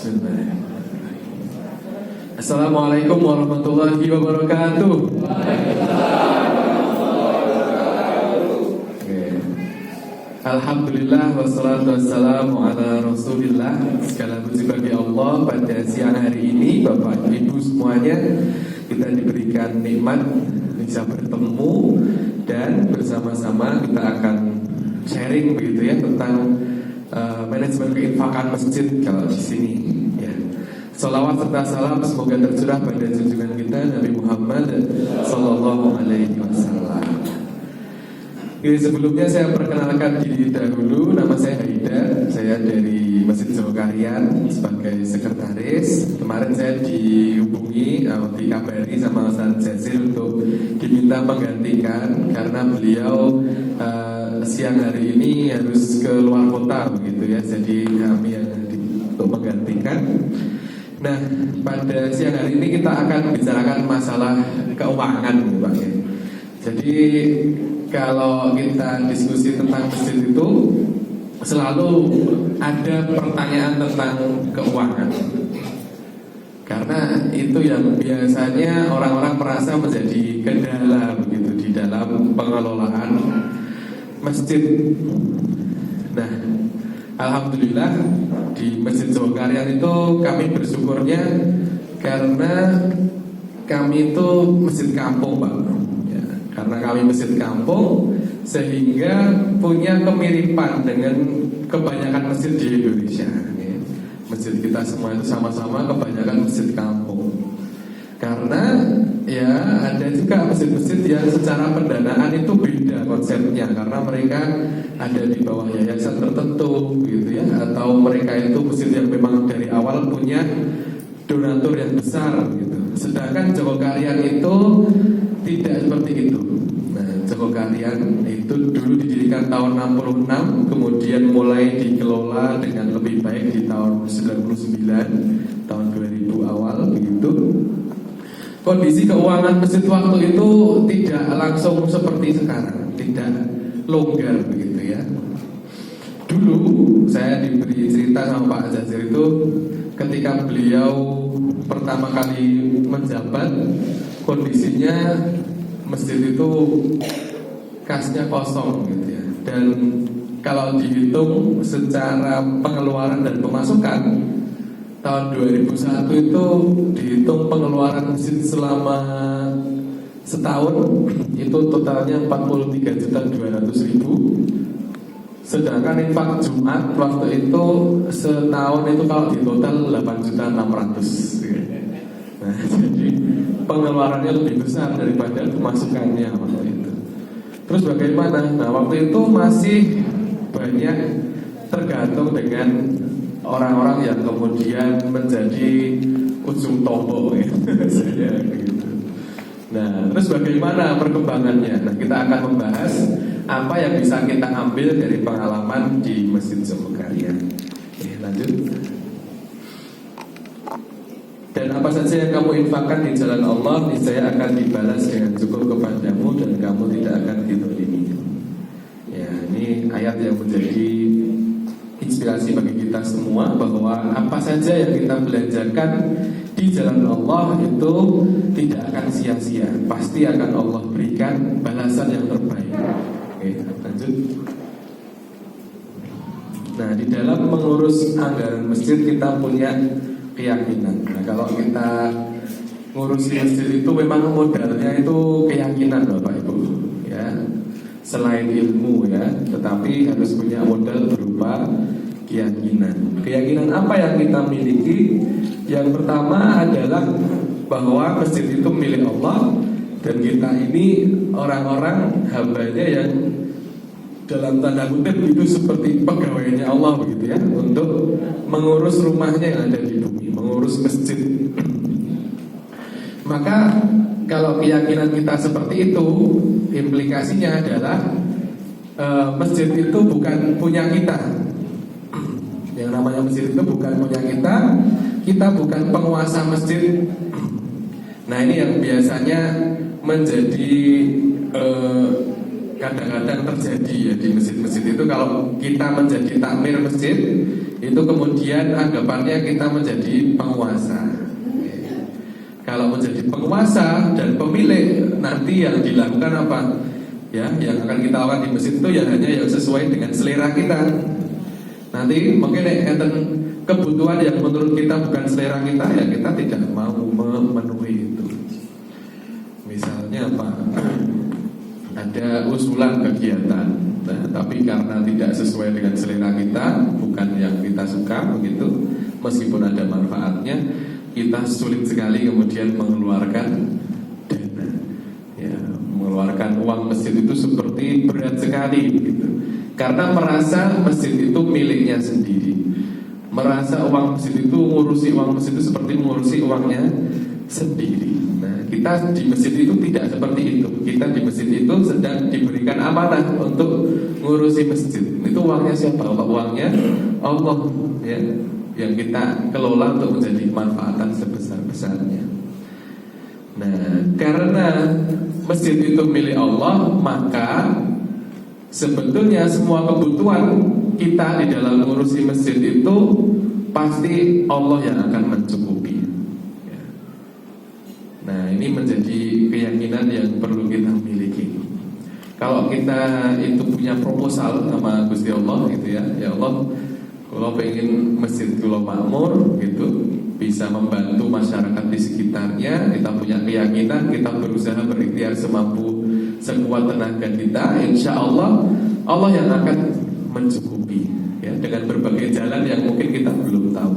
Bismillahirrahmanirrahim. Assalamualaikum warahmatullahi wabarakatuh. Alhamdulillah wassalatu wassalamu ala rasulillah. Segala puji bagi Allah. Pada siang hari ini Bapak Ibu semuanya, kita diberikan nikmat bisa bertemu dan bersama-sama kita akan sharing begitu ya tentang manajemen keinfakan masjid kalau di sini ya. Salawat serta salam semoga tercurah pada junjungan kita Nabi Muhammad sallallahu alaihi wasallam. Jadi sebelumnya saya perkenalkan diri dahulu. Nama saya Haidar, saya dari Masjid Dzulkarnain sebagai sekretaris. Kemarin saya dihubungi, dikabari sama Ustaz Jazil untuk diminta menggantikan karena beliau siang hari ini harus ke luar kota begitu ya. Jadi kami yang untuk menggantikan. Nah, pada siang hari ini kita akan bicarakan masalah keuangan Pak ya. Jadi kalau kita diskusi tentang masjid itu selalu ada pertanyaan tentang keuangan. Karena itu yang biasanya orang-orang merasa menjadi kendala begitu di dalam pengelolaan masjid. Nah, alhamdulillah di Masjid Dzulkarnain itu kami bersyukurnya karena kami itu masjid kampung, Pak. Karena kami masjid kampung sehingga punya kemiripan dengan kebanyakan masjid di Indonesia. Masjid kita semua itu sama-sama kebanyakan masjid kampung. Karena ya ada juga masjid-masjid yang secara pendanaan itu beda konsepnya. Karena mereka ada di bawah yayasan tertentu gitu ya. Atau mereka itu masjid yang memang dari awal punya donatur yang besar gitu. Sedangkan Dzulkarnain itu tidak seperti itu. Nah, Dzulkarnain itu dulu didirikan tahun 66, kemudian mulai dikelola dengan lebih baik di tahun 99, tahun 2000 awal begitu. Kondisi keuangan masjid waktu itu tidak langsung seperti sekarang, tidak longgar begitu ya. Dulu saya diberi cerita sama Pak Jazir itu ketika beliau pertama kali menjabat, kondisinya masjid itu kasnya kosong gitu ya. Dan kalau dihitung secara pengeluaran dan pemasukan tahun 2001 itu dihitung pengeluaran masjid selama setahun itu totalnya 43.200.000. Sedangkan infak Jumat waktu itu setahun itu kalau di total 8.600.000. Nah, jadi pengeluarannya lebih besar daripada pemasukannya waktu itu. Terus bagaimana? Nah, waktu itu masih banyak tergantung dengan orang-orang yang kemudian menjadi ujung tombol ya. Gitu. Nah, terus bagaimana perkembangannya? Nah, kita akan membahas apa yang bisa kita ambil dari pengalaman di Masjid Dzulkarnain. Oke, lanjut. Dan apa saja yang kamu infakkan di jalan Allah, niscaya akan dibalas dengan cukup kepadamu dan kamu tidak akan dizalimi. Ya, ini ayat yang menjadi inspirasi bagi kita semua bahwa apa saja yang kita belanjakan di jalan Allah itu tidak akan sia-sia. Pasti akan Allah berikan balasan yang terbaik. Oke, lanjut. Nah, di dalam mengurus anggaran masjid kita punya keyakinan. Nah, kalau kita ngurusi masjid itu memang modalnya itu keyakinan Bapak Ibu ya. Selain ilmu ya, tetapi harus punya modal berupa keyakinan. Keyakinan apa yang kita miliki? Yang pertama adalah bahwa masjid itu milik Allah dan kita ini orang-orang hambanya yang dalam tanda kutip itu seperti pegawainya Allah begitu ya, untuk mengurus rumahnya yang ada di bumi, mengurus masjid. Maka kalau keyakinan kita seperti itu, implikasinya adalah masjid itu bukan punya kita. Yang namanya masjid itu bukan punya kita. Kita bukan penguasa masjid. Nah, ini yang biasanya menjadi kadang-kadang terjadi ya di masjid-masjid itu. Kalau kita menjadi takmir masjid, itu kemudian anggapannya kita menjadi penguasa. Kalau menjadi penguasa dan pemilik, nanti yang dilakukan apa? Ya, yang akan kita lakukan di masjid itu ya hanya yang sesuai dengan selera kita. Nanti mungkin kebutuhan yang menurut kita bukan selera kita, ya kita tidak mau memenuhi itu. Misalnya apa? Ada usulan kegiatan, nah, tapi karena tidak sesuai dengan selera kita, bukan yang kita suka begitu, meskipun ada manfaatnya, kita sulit sekali kemudian mengeluarkan dana. Ya, mengeluarkan uang masjid itu seperti berat sekali gitu. Karena merasa masjid itu miliknya sendiri. Merasa uang masjid itu, ngurusi uang masjid itu seperti mengurusi uangnya sendiri. Nah, kita di masjid itu tidak seperti itu. Kita di masjid itu sedang diberikan amanah untuk ngurusi masjid. Itu uangnya siapa? Uangnya Allah, ya, yang kita kelola untuk menjadi manfaatan sebesar-besarnya. Nah, karena masjid itu milik Allah, maka sebetulnya semua kebutuhan kita di dalam mengurusi masjid itu pasti Allah yang akan mencukupi. Nah, ini menjadi keyakinan yang perlu kita miliki. Kalau kita itu punya proposal sama Gusti Allah gitu ya, ya Allah, kalau pengen masjid kula makmur gitu, bisa membantu masyarakat di sekitarnya, kita punya keyakinan, kita berusaha berikhtiar semampu sekuat tenaga kita, insya Allah Allah yang akan mencukupi ya, dengan berbagai jalan yang mungkin kita belum tahu.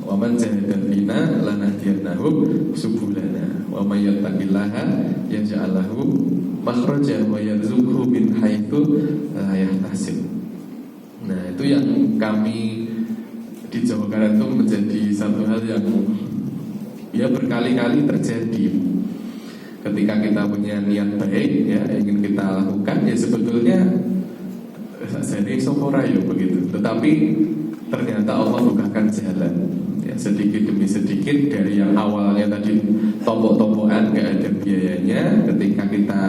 Wa man jahada fina lanahdiyanahu subulana wa may yattaqillaha yaj'al lahu makhraja wa yarzuqhu min haitsu la yahtasib. Nah, itu yang kami di Jawa Barat itu menjadi satu hal yang ya berkali-kali terjadi. Ketika kita punya niat baik ya, ingin kita lakukan, ya sebetulnya jadi sokora ya begitu. Tetapi ternyata Allah bukakan jalan ya, sedikit demi sedikit dari yang awalnya tadi tombok-tombokan gak ada biayanya, ketika kita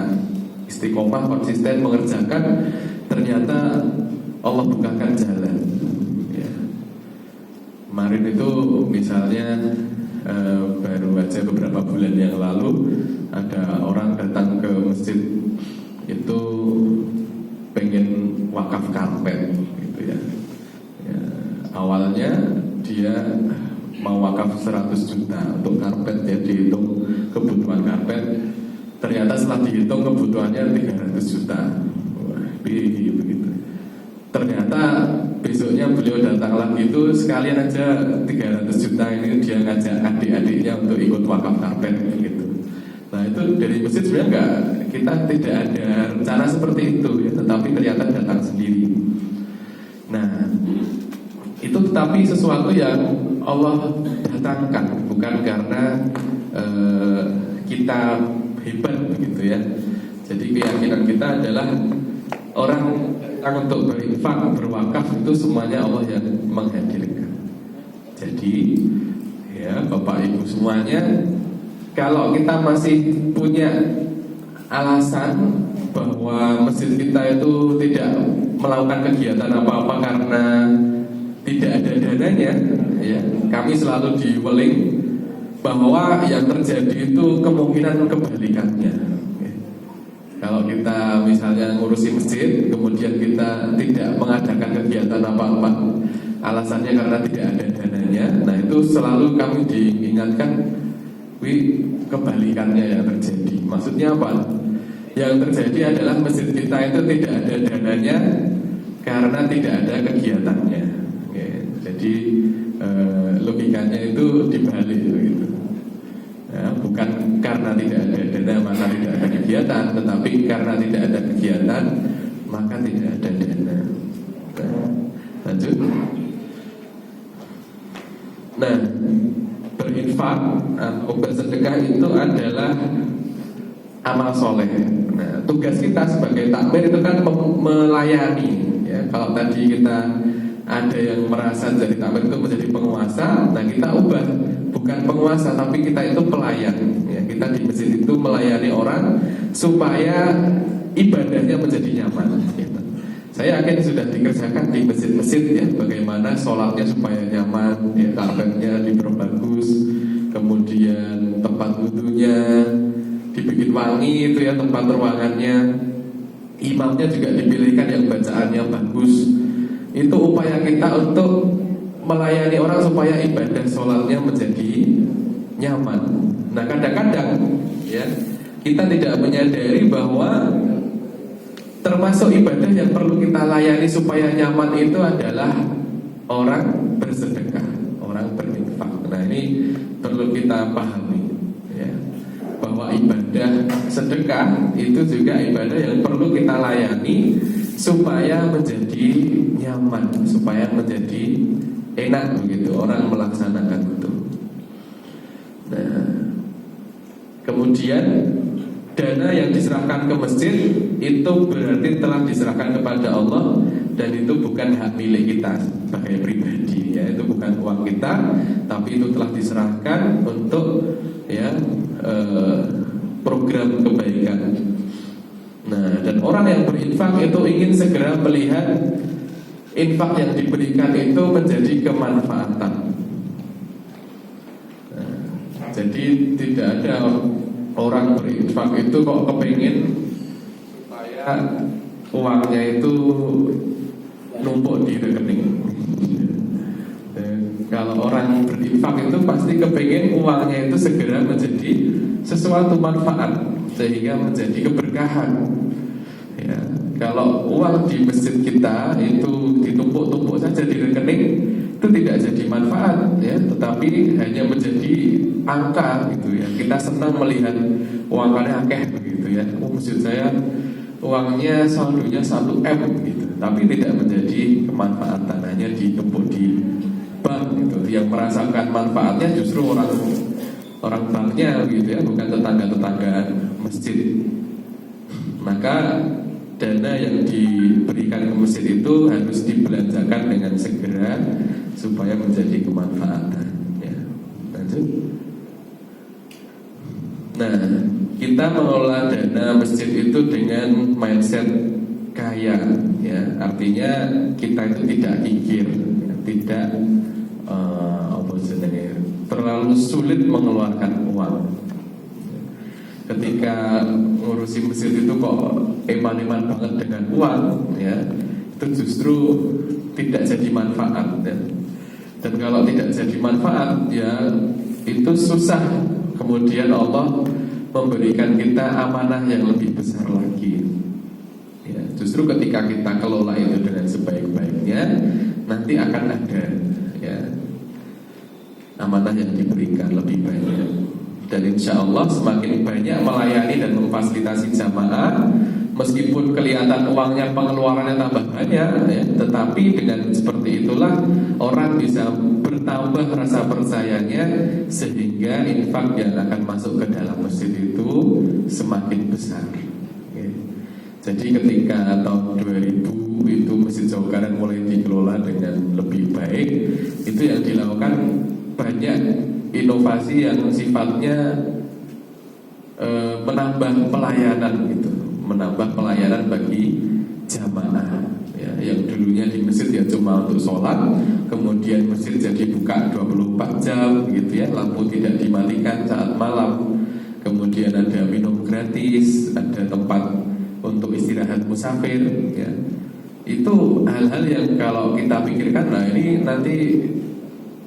istiqomah konsisten mengerjakan, ternyata Allah bukakan jalan ya. Kemarin itu misalnya baru aja beberapa bulan yang lalu ada orang datang ke masjid itu pengen wakaf karpet gitu ya. Awalnya dia mau wakaf 100 juta untuk karpet, ya dihitung kebutuhan karpet, ternyata setelah dihitung kebutuhannya 300 juta. Wah, begitu. Ternyata besoknya beliau datang lagi itu sekalian aja 300 juta ini dia ngajak adik-adiknya untuk ikut wakaf karpet gitu. Nah, itu dari masjid sebenarnya kita tidak ada rencana seperti itu ya, tetapi ternyata datang sendiri. Nah, itu tetapi sesuatu yang Allah datangkan, bukan karena kita hebat begitu ya. Jadi keyakinan kita adalah orang untuk berinfak, berwakaf itu semuanya Allah yang menghadirkan. Jadi ya Bapak Ibu semuanya, kalau kita masih punya alasan bahwa masjid kita itu tidak melakukan kegiatan apa-apa karena tidak ada dananya, ya, kami selalu diweling bahwa yang terjadi itu kemungkinan kebalikannya. Kalau kita misalnya ngurusi masjid, kemudian kita tidak mengadakan kegiatan apa-apa, alasannya karena tidak ada dananya, nah itu selalu kami diingatkan, kebalikannya yang terjadi. Maksudnya apa? Yang terjadi adalah masjid kita itu tidak ada dananya karena tidak ada kegiatannya. Jadi logikanya itu dibalik gitu. Ya, bukan karena tidak ada dana maka tidak ada kegiatan, tetapi karena tidak ada kegiatan maka tidak ada dana. Lanjut. Nah, berinfak atau bersedekah itu adalah amal soleh. Nah, tugas kita sebagai takmir itu kan melayani. Ya, kalau tadi kita ada yang merasa jadi takmir itu menjadi penguasa, nah kita ubah, bukan penguasa tapi kita itu pelayan. Ya, kita di masjid itu melayani orang supaya ibadahnya menjadi nyaman. Gitu. Saya yakin sudah dikerjakan di masjid-masjid ya, bagaimana sholatnya supaya nyaman, ya karpetnya diperbagus, kemudian tempat wudhunya dibikin wangi itu ya, tempat ruangannya, imamnya juga dipilihkan yang bacaannya bagus. Itu upaya kita untuk melayani orang supaya ibadah sholatnya menjadi nyaman. Nah kadang-kadang ya kita tidak menyadari bahwa termasuk ibadah yang perlu kita layani supaya nyaman itu adalah orang bersedekah, orang berinfak. Nah ini perlu kita pahami ya, bahwa ibadah sedekah itu juga ibadah yang perlu kita layani supaya menjadi nyaman, supaya menjadi enak begitu orang melaksanakan itu. Nah, kemudian dana yang diserahkan ke masjid itu berarti telah diserahkan kepada Allah, dan itu bukan hak milik kita sebagai pribadi ya, itu bukan uang kita, tapi itu telah diserahkan untuk ya program kebaikan. Nah, dan orang yang berinfak itu ingin segera melihat infak yang diberikan itu menjadi kemanfaatan. Nah, jadi tidak ada orang berinfak itu kok kepingin supaya uangnya itu numpuk di rekening. Kalau orang berinfak itu pasti kepingin uangnya itu segera menjadi sesuatu manfaat sehingga menjadi keberkahan. Ya, kalau uang di masjid kita itu ditumpuk-tumpuk saja di rekening itu tidak jadi manfaat ya, tetapi hanya menjadi angka gitu ya. Kita senang melihat uangnya akeh begitu ya. Oh, masjid saya uangnya saldonya 1M gitu, tapi tidak menjadi kemanfaatan, hanya ditumpuk di bank gitu. Yang merasakan manfaatnya justru orang banknya gitu ya, bukan tetangga-tetangga masjid. Maka dana yang diberikan ke masjid itu harus dibelanjakan dengan segera supaya menjadi kemanfaatan ya. Lanjut. Nah, kita mengelola dana masjid itu dengan mindset kaya ya. Artinya kita itu tidak kikir ya, tidak terlalu sulit mengeluarkan uang. Ketika ngurusi masjid itu kok eman-eman banget dengan uang ya, itu justru tidak jadi manfaat ya. Dan kalau tidak jadi manfaat ya, itu susah kemudian Allah memberikan kita amanah yang lebih besar lagi ya. Justru ketika kita kelola itu dengan sebaik-baiknya, nanti akan ada ya amanah yang diberikan lebih banyak. Dan insya Allah semakin banyak melayani dan memfasilitasi jamaah, meskipun kelihatan uangnya pengeluarannya tambah banyak ya, tetapi dengan seperti itulah orang bisa bertambah rasa percayanya, sehingga infak yang akan masuk ke dalam masjid itu semakin besar ya. Jadi ketika tahun 2000 itu Masjid Jawa Kanan mulai dikelola dengan lebih baik, itu yang dilakukan banyak inovasi yang sifatnya menambah pelayanan gitu, menambah pelayanan bagi jamaah ya, yang dulunya di masjid ya cuma untuk sholat, kemudian masjid jadi buka 24 jam gitu ya, lampu tidak dimatikan saat malam, kemudian ada minum gratis, ada tempat untuk istirahat musafir ya. Itu hal-hal yang kalau kita pikirkan, nah ini nanti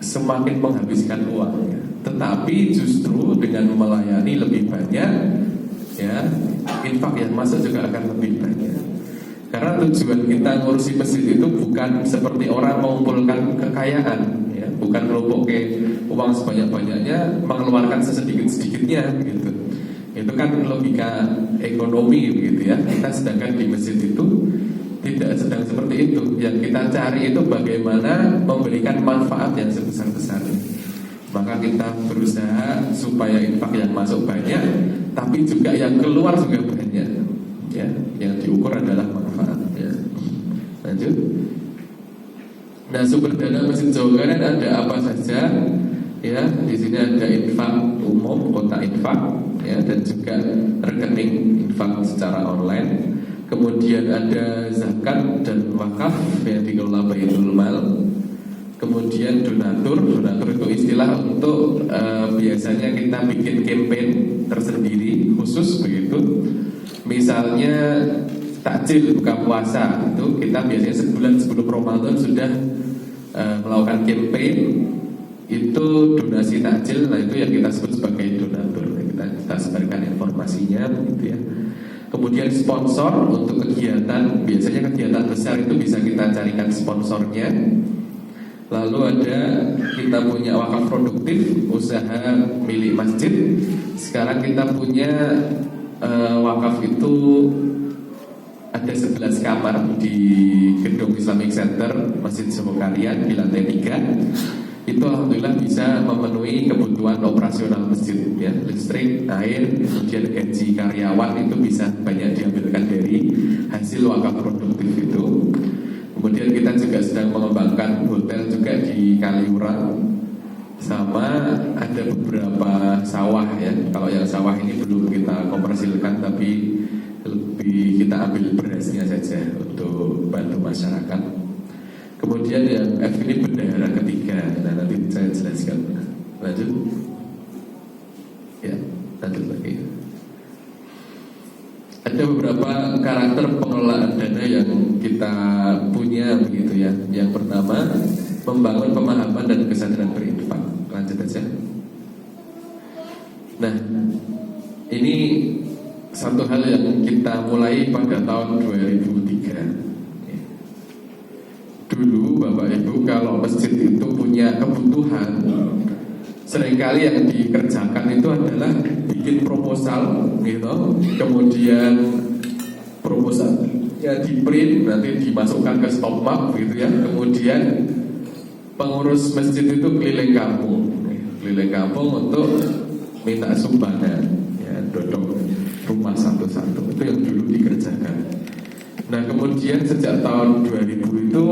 semakin menghabiskan uang ya. Tetapi justru dengan melayani lebih banyak ya, infak yang masuk juga akan lebih banyak. Karena tujuan kita ngurusi masjid itu bukan seperti orang mengumpulkan kekayaan ya, bukan kelompok ke uang sebanyak-banyaknya mengeluarkan sesedikit-sedikitnya gitu. Itu kan logika ekonomi begitu ya. Kita sedangkan di masjid itu tidak sedang seperti itu. Yang kita cari itu bagaimana memberikan manfaat yang sebesar-besarnya. Maka kita berusaha supaya infak yang masuk banyak, tapi juga yang keluar juga banyak ya. Yang diukur adalah manfaat ya. Lanjut. Nah, sumber dana Masjid Jawa Kanan ada apa saja ya. Di sini ada infak umum, kota infak ya, dan juga rekening infak secara online. kemudian ada zakat dan wakaf yang dikelola Baitul Mal, kemudian donatur. Donatur itu istilah untuk biasanya kita bikin campaign tersendiri khusus begitu. Misalnya takjil buka puasa itu kita biasanya sebulan sebelum Ramadan sudah melakukan campaign itu donasi takjil. Nah itu yang kita sebut sebagai donatur. Kita sebarkan informasinya begitu ya. Kemudian sponsor untuk kegiatan, biasanya kegiatan besar itu bisa kita carikan sponsornya. Lalu ada kita punya wakaf produktif, usaha milik masjid. Sekarang kita punya wakaf itu ada 11 kamar di gedung Islamic Center Masjid Semukarian di lantai 3. Itu alhamdulillah bisa memenuhi kebutuhan operasional masjid ya, listrik, air, kemudian gaji karyawan itu bisa banyak diambilkan dari hasil wakaf produktif itu. Kemudian kita juga sedang mengembangkan hotel juga di Kaliurang, sama ada beberapa sawah ya. Kalau yang sawah ini belum kita komersilkan, tapi lebih kita ambil berasnya saja untuk bantu masyarakat. Kemudian yang F ini bendahara ketiga. Nah nanti saya jelaskan. Lanjut. Ya, lanjut lagi. Ada beberapa karakter pengelolaan dana yang kita punya begitu ya. Yang pertama, membangun pemahaman dan kesadaran berinfak. Lanjut aja. Nah, ini satu hal yang kita mulai pada tahun 2003. Dulu Bapak Ibu kalau masjid itu punya kebutuhan, seringkali yang dikerjakan itu adalah bikin proposal gitu, kemudian proposal ya di print nanti dimasukkan ke stop map gitu ya, kemudian pengurus masjid itu keliling kampung untuk minta sumbangan ya, dodong rumah satu-satu. Itu yang dulu dikerjakan. Nah kemudian sejak tahun 2000 itu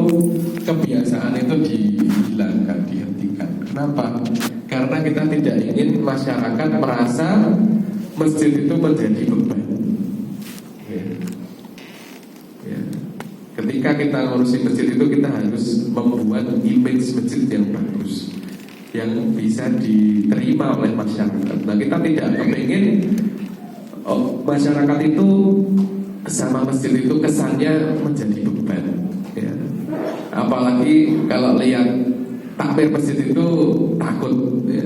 kebiasaan itu dihilangkan, dihentikan. Kenapa? Karena kita tidak ingin masyarakat merasa masjid itu menjadi beban ya. Ya. Ketika kita ngurusi masjid itu kita harus membuat image masjid yang bagus, yang bisa diterima oleh masyarakat. Nah kita tidak ingin masyarakat itu sama masjid itu kesannya menjadi beban ya. Apalagi kalau lihat takmir masjid itu takut ya,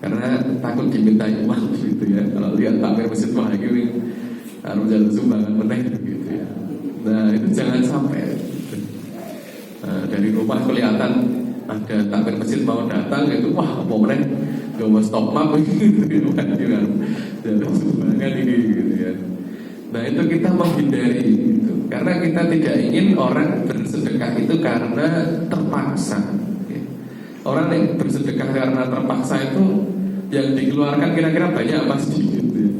karena takut dimintai uang gitu ya. Kalau lihat takmir masjid wah ini harus jalan sumbangan meneh gitu ya. Nah itu jangan sampai gitu. Nah, dari rumah kelihatan ada takmir masjid mau datang itu wah mau meneh gak mau stop map gitu kan, jalan sumbangan ini gitu ya. Nah itu kita menghindari gitu. Karena kita tidak ingin orang bersedekah itu karena terpaksa ya. Orang yang bersedekah karena terpaksa itu yang dikeluarkan kira-kira banyak apa sedikit ya?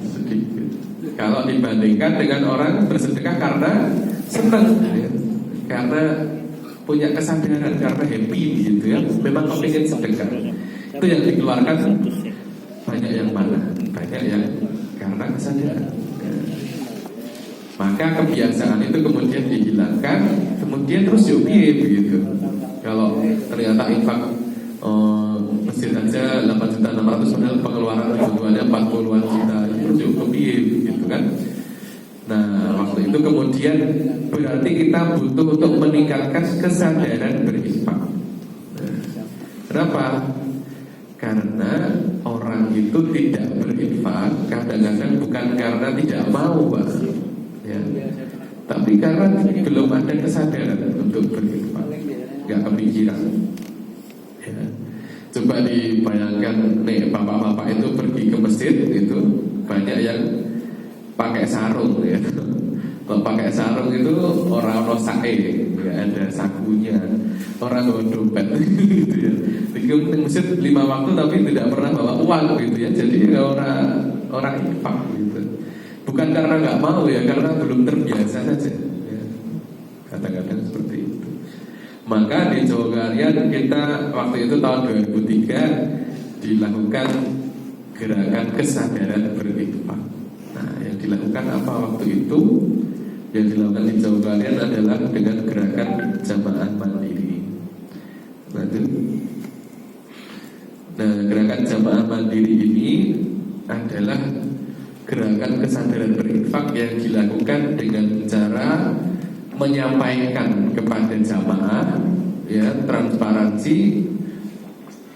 Sedikit. Kalau dibandingkan dengan orang bersedekah karena senang ya. Karena punya kesadaran, karena happy gitu ya, memang kepingin sedekah. Itu yang dikeluarkan banyak yang mana? Banyak yang karena kesadaran. Maka kebiasaan itu kemudian dihilangkan, kemudian terus yopi begitu. Kalau ternyata infak masjid aja 8.600.000 padahal pengeluaran kebutuhannya 40-an juta, terus yopi gitu kan. Nah waktu itu kemudian berarti kita butuh untuk meningkatkan kesadaran berinfak. Kenapa? Karena orang itu tidak berinfak kadang-kadang bukan karena tidak mau Pak ya, tapi karena belum ada kesadaran untuk berinfak, nggak kepikiran ya. Coba dibayangkan nih bapak-bapak itu pergi ke masjid itu banyak yang pakai sarung ya. Kalau pakai sarung itu orang sae ya, ada sakunya, orang bawa dompet gitu ya. Di masjid 5 waktu tapi tidak pernah bawa uang gitu ya. Jadi orang infak gitu. Bukan karena nggak mau ya, karena belum terbiasa saja ya. Kadang-kadang seperti itu. Maka di Jawa Karian kita waktu itu tahun 2003 dilakukan gerakan kesadaran berinfak. Nah yang dilakukan apa waktu itu? Yang dilakukan di jauh kalian adalah dengan gerakan jamaah mandiri. Nah, gerakan jamaah mandiri ini adalah gerakan kesadaran berinfak yang dilakukan dengan cara menyampaikan kepada jamaah, ya, transparansi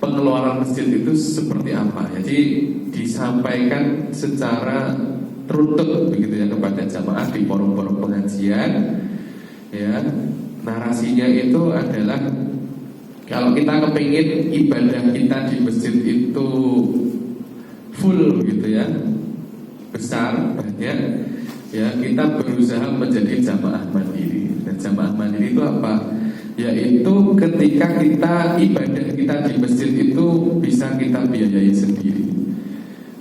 pengeluaran masjid itu seperti apa. Jadi disampaikan secara teruntut begitu ya kepada jamaah di forum-forum pengajian. Ya, narasinya itu adalah kalau kita kepingin ibadah kita di masjid itu full gitu ya, besar, banyak, ya kita berusaha menjadi jamaah mandiri. Dan jamaah mandiri itu apa? Yaitu ketika kita ibadah kita di masjid itu bisa kita biayai sendiri.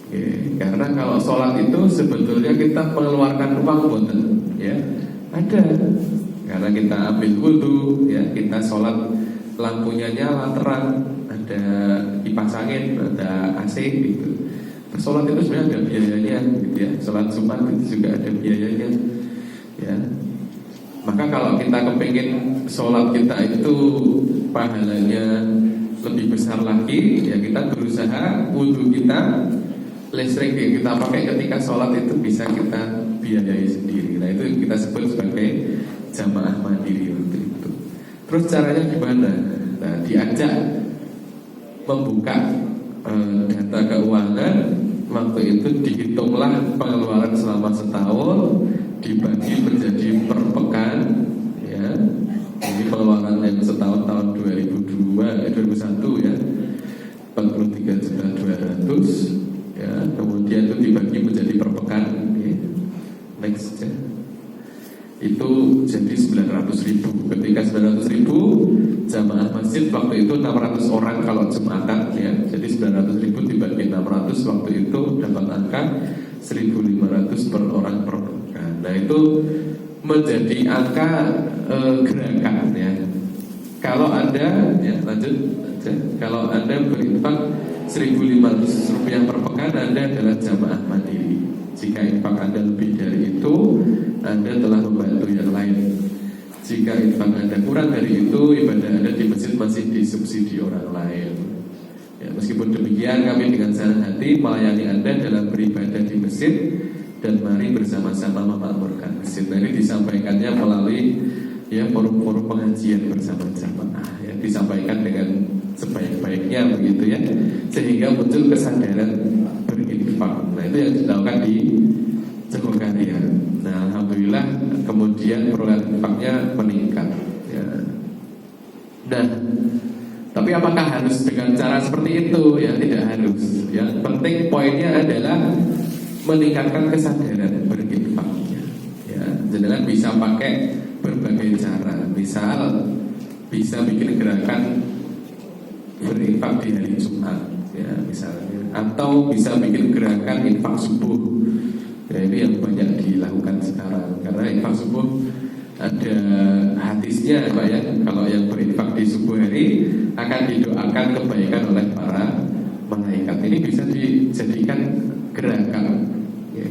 Oke, karena kalau sholat itu sebetulnya kita mengeluarkan uang boten, ya ada. Karena kita ambil wudhu, ya kita sholat lampunya nyala terang, ada kipas angin, ada AC gitu. Sholat itu sebenarnya ada biayanya, gitu ya. Sholat Jumat itu juga ada biayanya, ya. Maka kalau kita kepengen sholat kita itu pahalanya lebih besar lagi, ya kita berusaha wudhu kita, listrik yang kita pakai ketika sholat itu bisa kita biayai sendiri. Nah itu kita sebut sebagai jamaah mandiri waktu itu. Terus caranya gimana? Nah, diajak membuka data keuangan. Waktu itu dihitunglah pengeluaran selama setahun, dibagi menjadi per pekan, ya. Ini pengeluaran yang setahun tahun 2001 ya, 43.200.000, ya. Kemudian itu dibagi menjadi per pekan, ya. Next ya. Itu jadi 900.000. Ketika 900.000, jamaah masjid waktu itu 600 orang kalau Jumatan, ya. Jadi 900.000 dibagi 600 waktu itu dapat angka 1.500 per orang per pekan. Nah itu menjadi angka gerakan, ya. Kalau Anda, ya lanjut aja. Kalau Anda berinfak 1.500 rupiah per pekan, Anda adalah jamaah mandiri. Jika infak Anda lebih dari itu, Anda telah membantu yang lain. Jika infak Anda kurang dari itu, ibadah Anda di masjid masih disubsidi orang lain. Ya, meskipun demikian, kami dengan senang hati melayani Anda dalam beribadah di masjid, dan mari bersama-sama memakmurkan masjid. Nah, ini disampaikannya melalui ya forum-forum pengajian bersama jamaah, ya, disampaikan dengan sebaik-baiknya begitu ya, sehingga muncul kesadaran berinfak. Nah itu yang dilakukan di Jogokarya. Nah alhamdulillah kemudian perolehan infaknya meningkat, ya. Nah tapi apakah harus dengan cara seperti itu? Ya tidak harus. Yang penting poinnya adalah meningkatkan kesadaran berinfaknya, ya. Jangan bisa pakai berbagai cara. Misal bisa bikin gerakan berinfak di hari Jumat, ya misalnya, atau bisa bikin gerakan infak subuh. Ya ini yang banyak dilakukan sekarang. Karena infak subuh ada hadisnya, Pak ya. Kalau yang berinfak di subuh hari akan didoakan kebaikan oleh para malaikat. Ini bisa dijadikan gerakan, ya.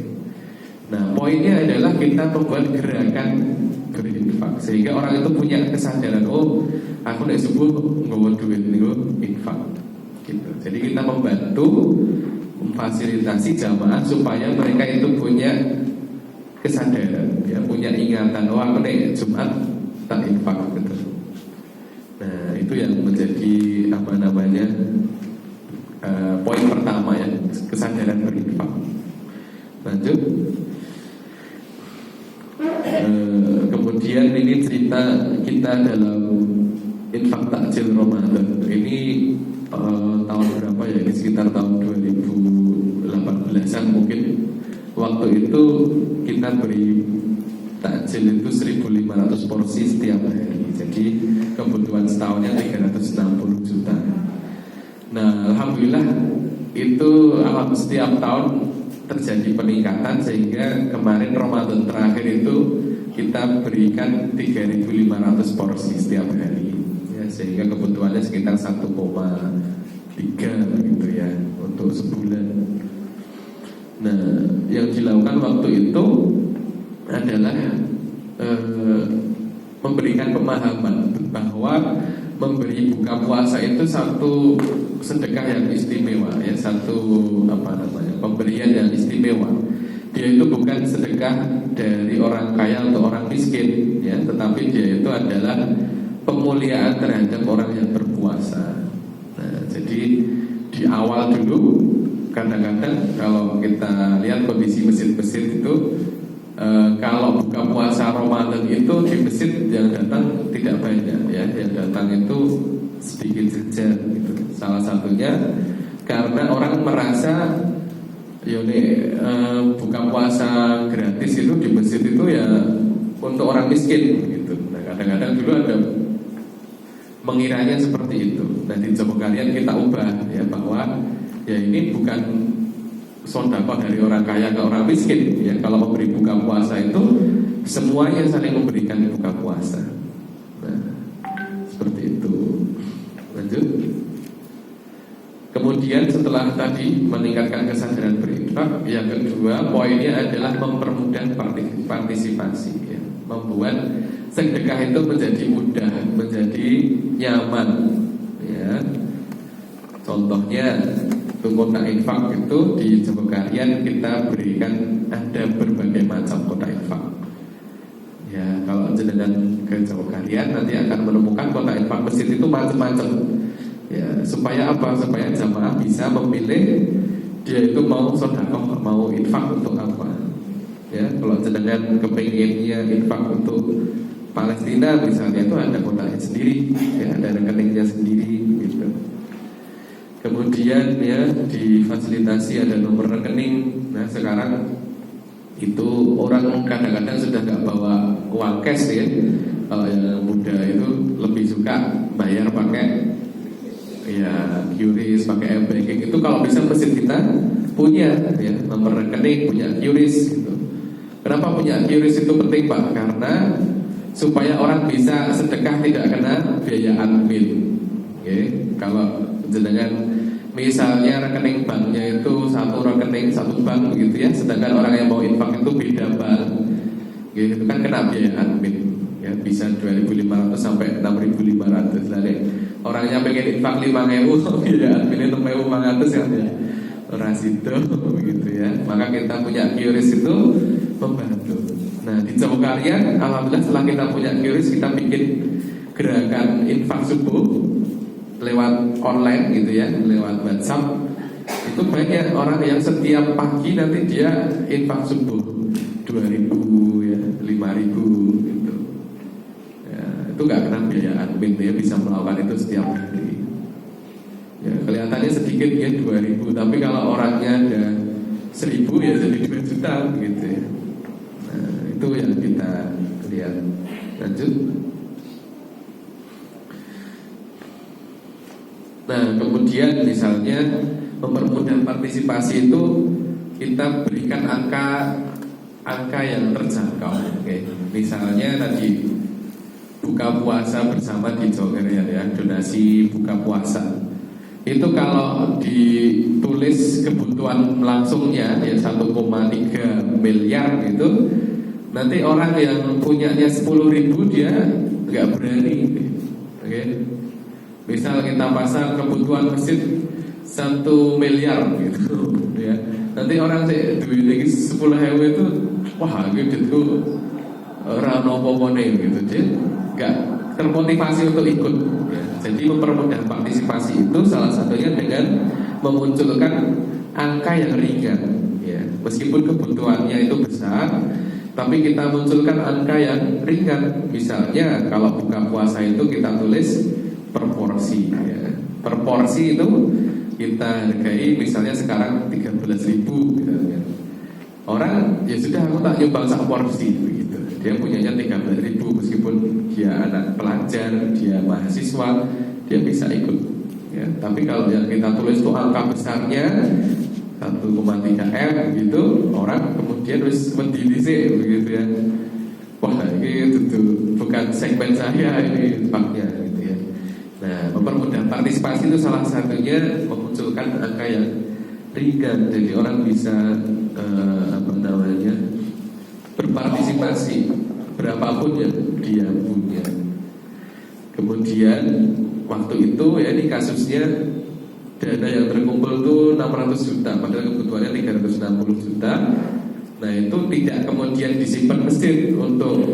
Nah poinnya adalah kita membuat gerakan berinfak sehingga orang itu punya kesadaran, oh aku dari subuh nggawa duit niku infak gitu. Jadi kita membantu memfasilitasi jamaah supaya mereka itu punya kesadaran, ya, punya ingatan, oh aku dari Jumat tak infak gitu. Nah itu yang menjadi apa namanya poin pertama ya, kesadaran berinfak. Lanjut. Kemudian ini cerita kita dalam infak takjil Ramadan. Ini tahun berapa ya? Ini sekitar tahun 2018an mungkin. Waktu itu kita beri takjil itu 1.500 porsi setiap hari. Jadi kebutuhan setahunnya 360 juta. Nah alhamdulillah itu setiap tahun terjadi peningkatan sehingga kemarin Ramadan terakhir itu kita berikan 3.500 porsi setiap hari, ya, sehingga kebutuhannya sekitar 1,3 gitu ya untuk sebulan. Nah, yang dilakukan waktu itu adalah memberikan pemahaman bahwa memberi buka puasa itu satu sedekah yang istimewa, ya, satu pemberian yang istimewa. Dia itu bukan sedekah dari orang kaya atau orang miskin, ya, tetapi dia itu adalah pemuliaan terhadap orang yang berpuasa. Nah, jadi di awal dulu kadang-kadang kalau kita lihat kondisi masjid-masjid itu, kalau buka puasa Ramadan itu di masjid yang datang tidak banyak, ya, yang datang itu sedikit saja gitu. Salah satunya karena orang merasa buka puasa gratis itu di masjid itu ya untuk orang miskin gitu. Nah, kadang-kadang dulu ada mengiranya seperti itu. Nah, di Jawa kalian kita ubah, ya, bahwa ya ini bukan sedekah dari orang kaya ke orang miskin, ya. Kalau memberi buka puasa itu semuanya saling memberikan buka puasa. Nah, seperti itu. Lanjut. Kemudian setelah tadi meningkatkan kesadaran berinfak, yang kedua poinnya adalah mempermudah partisipasi, ya. Membuat sedekah itu menjadi mudah, menjadi nyaman, ya. Contohnya kotak infak itu di Jogokarian kita berikan ada berbagai macam kotak infak. Ya, kalau jenengan ke Jogokarian nanti akan menemukan kotak infak masjid itu macam-macam. Ya, supaya apa? Supaya jamaah bisa memilih dia itu mau sedekah, mau infak untuk apa. Ya, kalau jenengan kepinginnya infak untuk Palestina misalnya, itu ada kotaknya sendiri, ya, ada rekeningnya sendiri gitu. Kemudian ya difasilitasi ada nomor rekening. Nah, sekarang itu orang kadang-kadang sudah nggak bawa uang cash, ya. Kalau yang muda itu lebih suka bayar pakai ya QRIS, pakai m-banking. Itu kalau bisa masjid kita punya, ya, nomor rekening, punya QRIS gitu. Kenapa punya QRIS itu penting, Pak? Karena supaya orang bisa sedekah tidak kena biaya admin. Oke, kalau jenengan misalnya rekening banknya itu satu rekening satu bank begitu, ya, sedangkan orang yang mau infak itu beda bank, gitu kan kena biaya admin, ya, bisa 2.500 sampai 6.500. Lalu orangnya pengen infak 5.000, biaya adminnya 6.500, ya, ras itu begitu, ya. Maka kita punya QRIS itu membantu. Nah, di Jawa kalian alhamdulillah setelah kita punya QRIS, kita bikin gerakan infak subuh lewat online gitu, ya, lewat WhatsApp. Itu banyak orang yang setiap pagi nanti dia infak subuh 2.000, ya, 5.000 gitu, ya, itu gak kena biaya admin, dia bisa melakukan itu setiap hari, ya. Kelihatannya sedikit, ya, 2.000, tapi kalau orangnya ada 1.000 ya jadi 2 juta gitu, ya. Nah, itu yang kita lihat. Lanjut. Nah, kemudian misalnya mempermudah partisipasi itu kita berikan angka yang terjangkau. Oke. Misalnya tadi buka puasa bersama di Jogokarian, ya, donasi buka puasa. Itu kalau ditulis kebutuhan langsungnya, ya, 1,3 miliar gitu, nanti orang yang punyanya 10.000 dia nggak berani. Oke. Misal kita pasang kebutuhan masjid 1 miliar gitu, ya. Nanti orang sih duit lagi 10.000 itu, wah gitu rano-popone gitu, dia nggak termotivasi untuk ikut, ya. Jadi mempermudah partisipasi itu salah satunya dengan memunculkan angka yang ringan, ya. Meskipun kebutuhannya itu besar, tapi kita munculkan angka yang ringan. Misalnya kalau buka puasa itu kita tulis proporsi, ya. Proporsi itu kita hargai misalnya sekarang 13.000 gitu, ya. Orang ya sudah, aku tak nyumbang sak porsi begitu. Dia punyanya 13.000 meskipun dia anak pelajar, dia mahasiswa, dia bisa ikut, ya. Tapi kalau yang kita tulis itu angka besarnya 1,3 M gitu, orang kemudian harus mendilisi begitu, ya. Wah, ini itu bukan segmen saya ini faknya gitu, ya. Nah, mempermudah partisipasi itu salah satunya memunculkan angka yang ringan, jadi orang bisa apa namanya, berpartisipasi berapapun yang dia punya. Kemudian waktu itu ya ini kasusnya dana yang terkumpul itu 600 juta, padahal kebutuhannya 360 juta. Nah itu tidak kemudian disimpan masjid untuk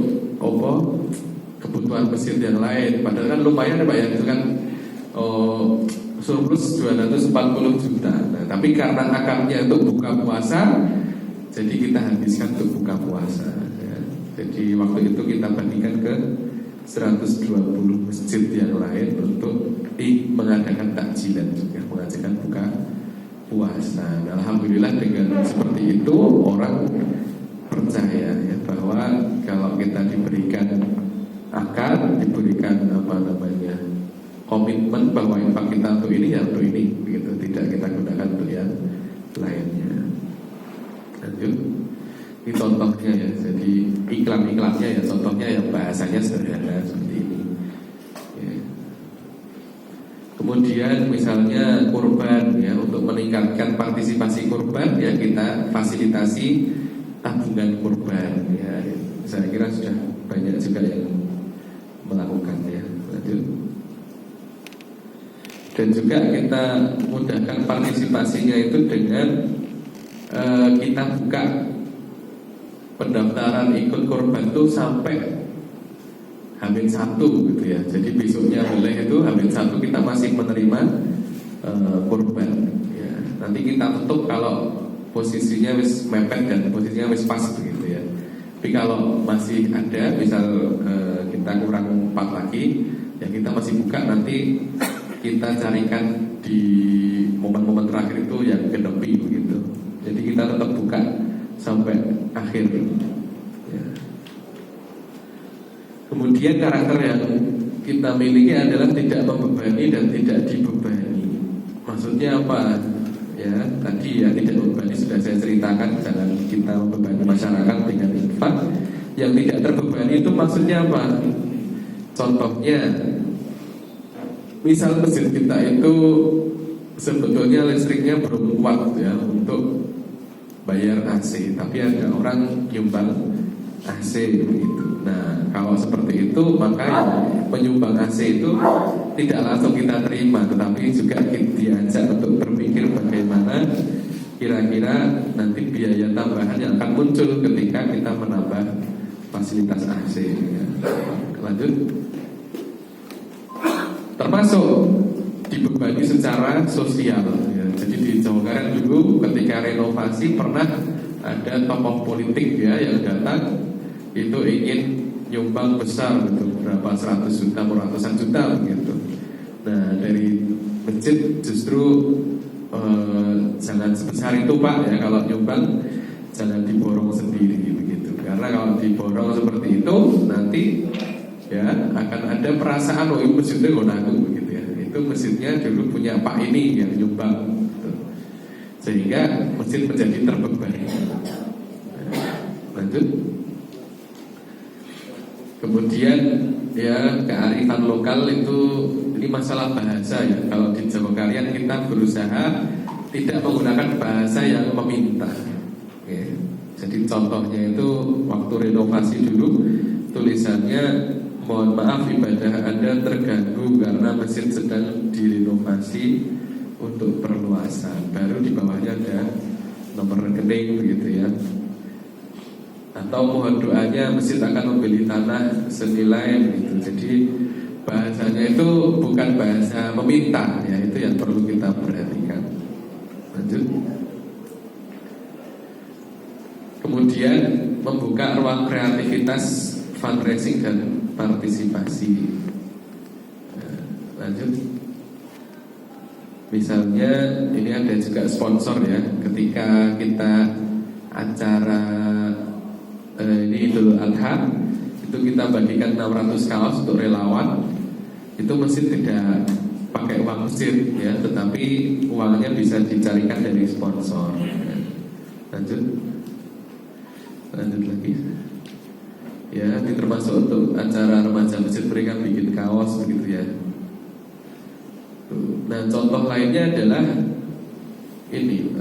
kebutuhan masjid yang lain. Padahal kan lumayan ya Pak ya, itu kan surplus 240 juta. Nah tapi karena akarnya untuk buka puasa, jadi kita habiskan untuk buka puasa ya. Jadi waktu itu kita bandingkan ke 120 masjid yang lain untuk mengadakan takjilan juga, mengadakan buka puasa. Nah, alhamdulillah dengan seperti itu orang percaya ya bahwa kalau kita diberikan akal, diberikan apa namanya, komitmen bahwa infak kita untuk ini ya untuk ini, begitu, tidak kita gunakan untuk yang lainnya. Lanjut. Ini contohnya ya, jadi iklan-iklannya ya contohnya yang bahasanya sederhana seperti ini ya. Kemudian misalnya kurban ya, untuk meningkatkan partisipasi kurban ya kita fasilitasi tabungan kurban ya. Saya kira sudah banyak juga yang melakukan ya. Lanjut. Dan juga kita mudahkan partisipasinya itu dengan kita buka pendaftaran ikut kurban itu sampai H-1 gitu ya. Jadi besoknya boleh itu H-1 kita masih menerima kurban ya. Nanti kita tutup kalau posisinya wis mepet dan posisinya wis pas begitu ya. Tapi kalau masih ada misal kita kurang 4 lagi ya kita masih buka, nanti kita carikan di momen-momen terakhir itu yang genepi begitu. Jadi kita tetap buka sampai akhir ya. Kemudian karakter yang kita miliki adalah tidak membebani dan tidak dibebani. Maksudnya apa? Ya, tadi ya tidak membebani sudah saya ceritakan, jangan kita membebani masyarakat dengan infak. Yang tidak terbebani itu maksudnya apa? Contohnya, misal masjid kita itu sebetulnya listriknya belum kuat ya untuk bayar AC, tapi ada orang nyumbang AC begitu. Nah, kalau seperti itu maka penyumbang AC itu tidak langsung kita terima, tetapi juga kita diajak untuk berpikir bagaimana kira-kira nanti biaya tambahan yang akan muncul ketika kita menambah fasilitas AC ya. Lanjut. Termasuk dibebani secara sosial ya. Jadi di Jawa Barat dulu ketika renovasi pernah ada tokoh politik ya yang datang itu ingin nyumbang besar gitu, berapa 100 juta, ratusan juta begitu. Nah dari masjid justru jangan sebesar itu Pak ya, kalau nyumbang jangan diborong sendiri begitu. Karena kalau diborong seperti itu nanti ya akan ada perasaan oh ini masjidnya aku begitu ya. Itu masjidnya dulu punya Pak ini yang nyumbang gitu. Sehingga masjid menjadi terbebani. Lanjut. Kemudian ya kearifan lokal itu ini masalah bahasa ya. Kalau di Jawa kalian kita berusaha tidak menggunakan bahasa yang meminta. Oke. Jadi contohnya itu waktu renovasi dulu tulisannya mohon maaf ibadah Anda terganggu karena masjid sedang direnovasi untuk perluasan. Baru di bawahnya ada nomor rekening begitu ya. Atau mohon doanya masjid akan membeli tanah senilai begitu. Jadi bahasanya itu bukan bahasa meminta ya, itu yang perlu kita perhatikan. Lanjut. Kemudian membuka ruang kreativitas fundraising dan partisipasi. Lanjut. Misalnya ini ada juga sponsor ya, ketika kita acara ini Idul Adha itu kita bagikan 600 kaos untuk relawan. Itu masjid tidak pakai uang masjid ya, tetapi uangnya bisa dicarikan dari sponsor ya. Lanjut lagi ya, ini termasuk untuk acara remaja masjid mereka bikin kaos begitu ya. Nah contoh lainnya adalah ini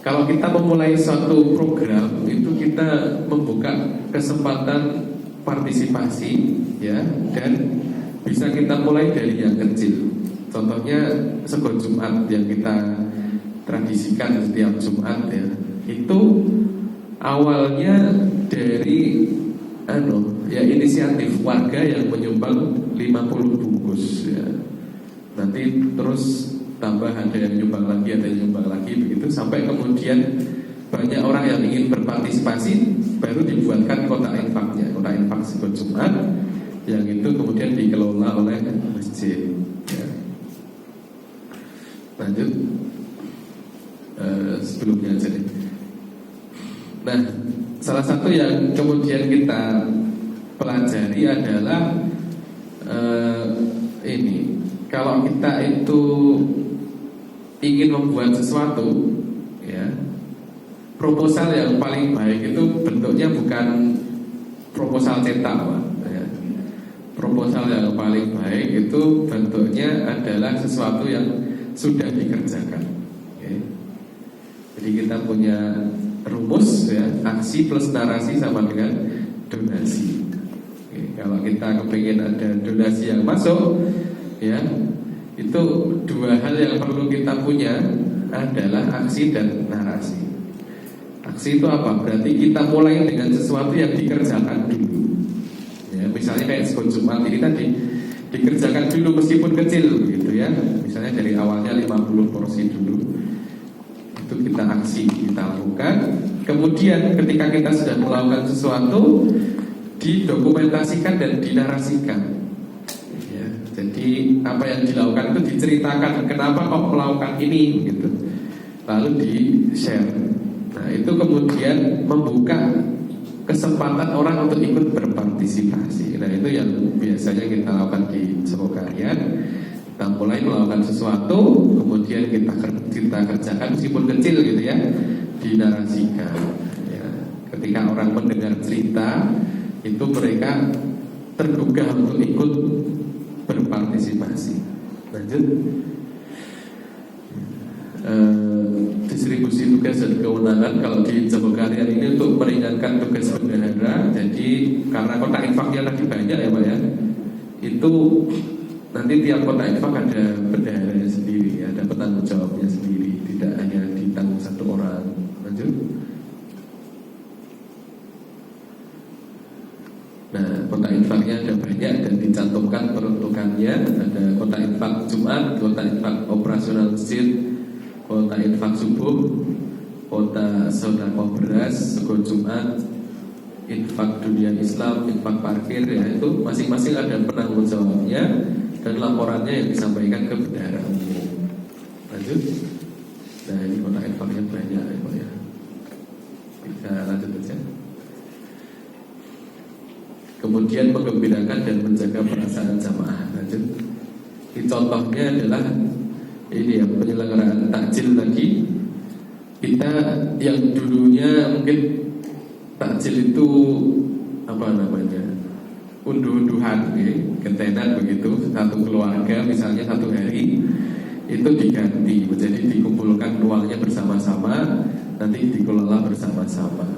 Kalau kita memulai suatu program itu kita membuka kesempatan partisipasi, ya, dan bisa kita mulai dari yang kecil. Contohnya Sego Jumat yang kita tradisikan setiap Jumat, ya, itu awalnya dari inisiatif warga yang menyumbang 50 bungkus, ya. Nanti terus tambah, ada yang nyumbang lagi, ada yang nyumbang lagi, begitu sampai kemudian banyak orang yang ingin berpartisipasi, baru dibuatkan kotak infaknya, kotak infak Sego Jumat, yang itu kemudian dikelola oleh masjid, ya. Lanjut sebelumnya aja nih. Nah, salah satu yang kemudian kita pelajari adalah ini, kalau kita itu ingin membuat sesuatu, ya, proposal yang paling baik itu bentuknya bukan proposal cetak, Pak, ya. Proposal yang paling baik itu bentuknya adalah sesuatu yang sudah dikerjakan, ya. Jadi kita punya rumus, ya, aksi plus narasi sama dengan donasi. Oke, kalau kita kepingin ada donasi yang masuk, ya, itu dua hal yang perlu kita punya adalah aksi dan narasi. Aksi itu apa? Berarti kita mulai dengan sesuatu yang dikerjakan dulu, ya, misalnya kayak Sego Jumat ini tadi dikerjakan dulu meskipun kecil, gitu ya. Misalnya dari awalnya 50 porsi dulu, itu kita aksi, kita lakukan. Kemudian ketika kita sudah melakukan sesuatu, didokumentasikan dan dinarasikan, ya. Jadi apa yang dilakukan itu diceritakan, kenapa kok melakukan ini, gitu. Lalu di-share. Nah, itu kemudian membuka kesempatan orang untuk ikut berpartisipasi. Nah, itu yang biasanya kita lakukan di Sego Karyan. Kita mulai melakukan sesuatu, kemudian kita kerjakan meskipun kecil, gitu ya, dinarasikan, ya. Ketika orang mendengar cerita, itu mereka tergugah untuk ikut berpartisipasi. Lanjut. Distribusi tugas dan kewenangan. Kalau di Sego Karyan ini untuk meringankan tugas bendahara. Jadi karena kotak infaknya tadi banyak, ya Pak, ya, itu nanti tiap kotak infak ada bendaharanya sendiri, ada penanggung jawabnya sendiri, tidak hanya ditanggung satu orang. Lanjut. Nah, kotak infaknya ada banyak dan dicantumkan peruntukannya. Ada kotak infak Jumat, kotak infak operasional masjid, kotak infak subuh, kotak sedekah beras, Sego Jumat, infak dunia Islam, infak parkir, ya, itu masing-masing ada penanggung jawabnya dan laporannya yang disampaikan ke bendahara umum. Lanjut. Nah, ini kotak infaknya banyak, ya. Kita lanjut aja. Kemudian menggembirakan dan menjaga perasaan jamaah. Lanjut. Ini contohnya adalah ini ya, penyelenggaraan takjil tadi. Kita yang dulunya mungkin takjil itu apa namanya, unduh-unduhan, ya, gentenan begitu, satu keluarga misalnya satu hari, itu diganti menjadi dikumpulkan uangnya bersama-sama, nanti dikelola bersama-sama.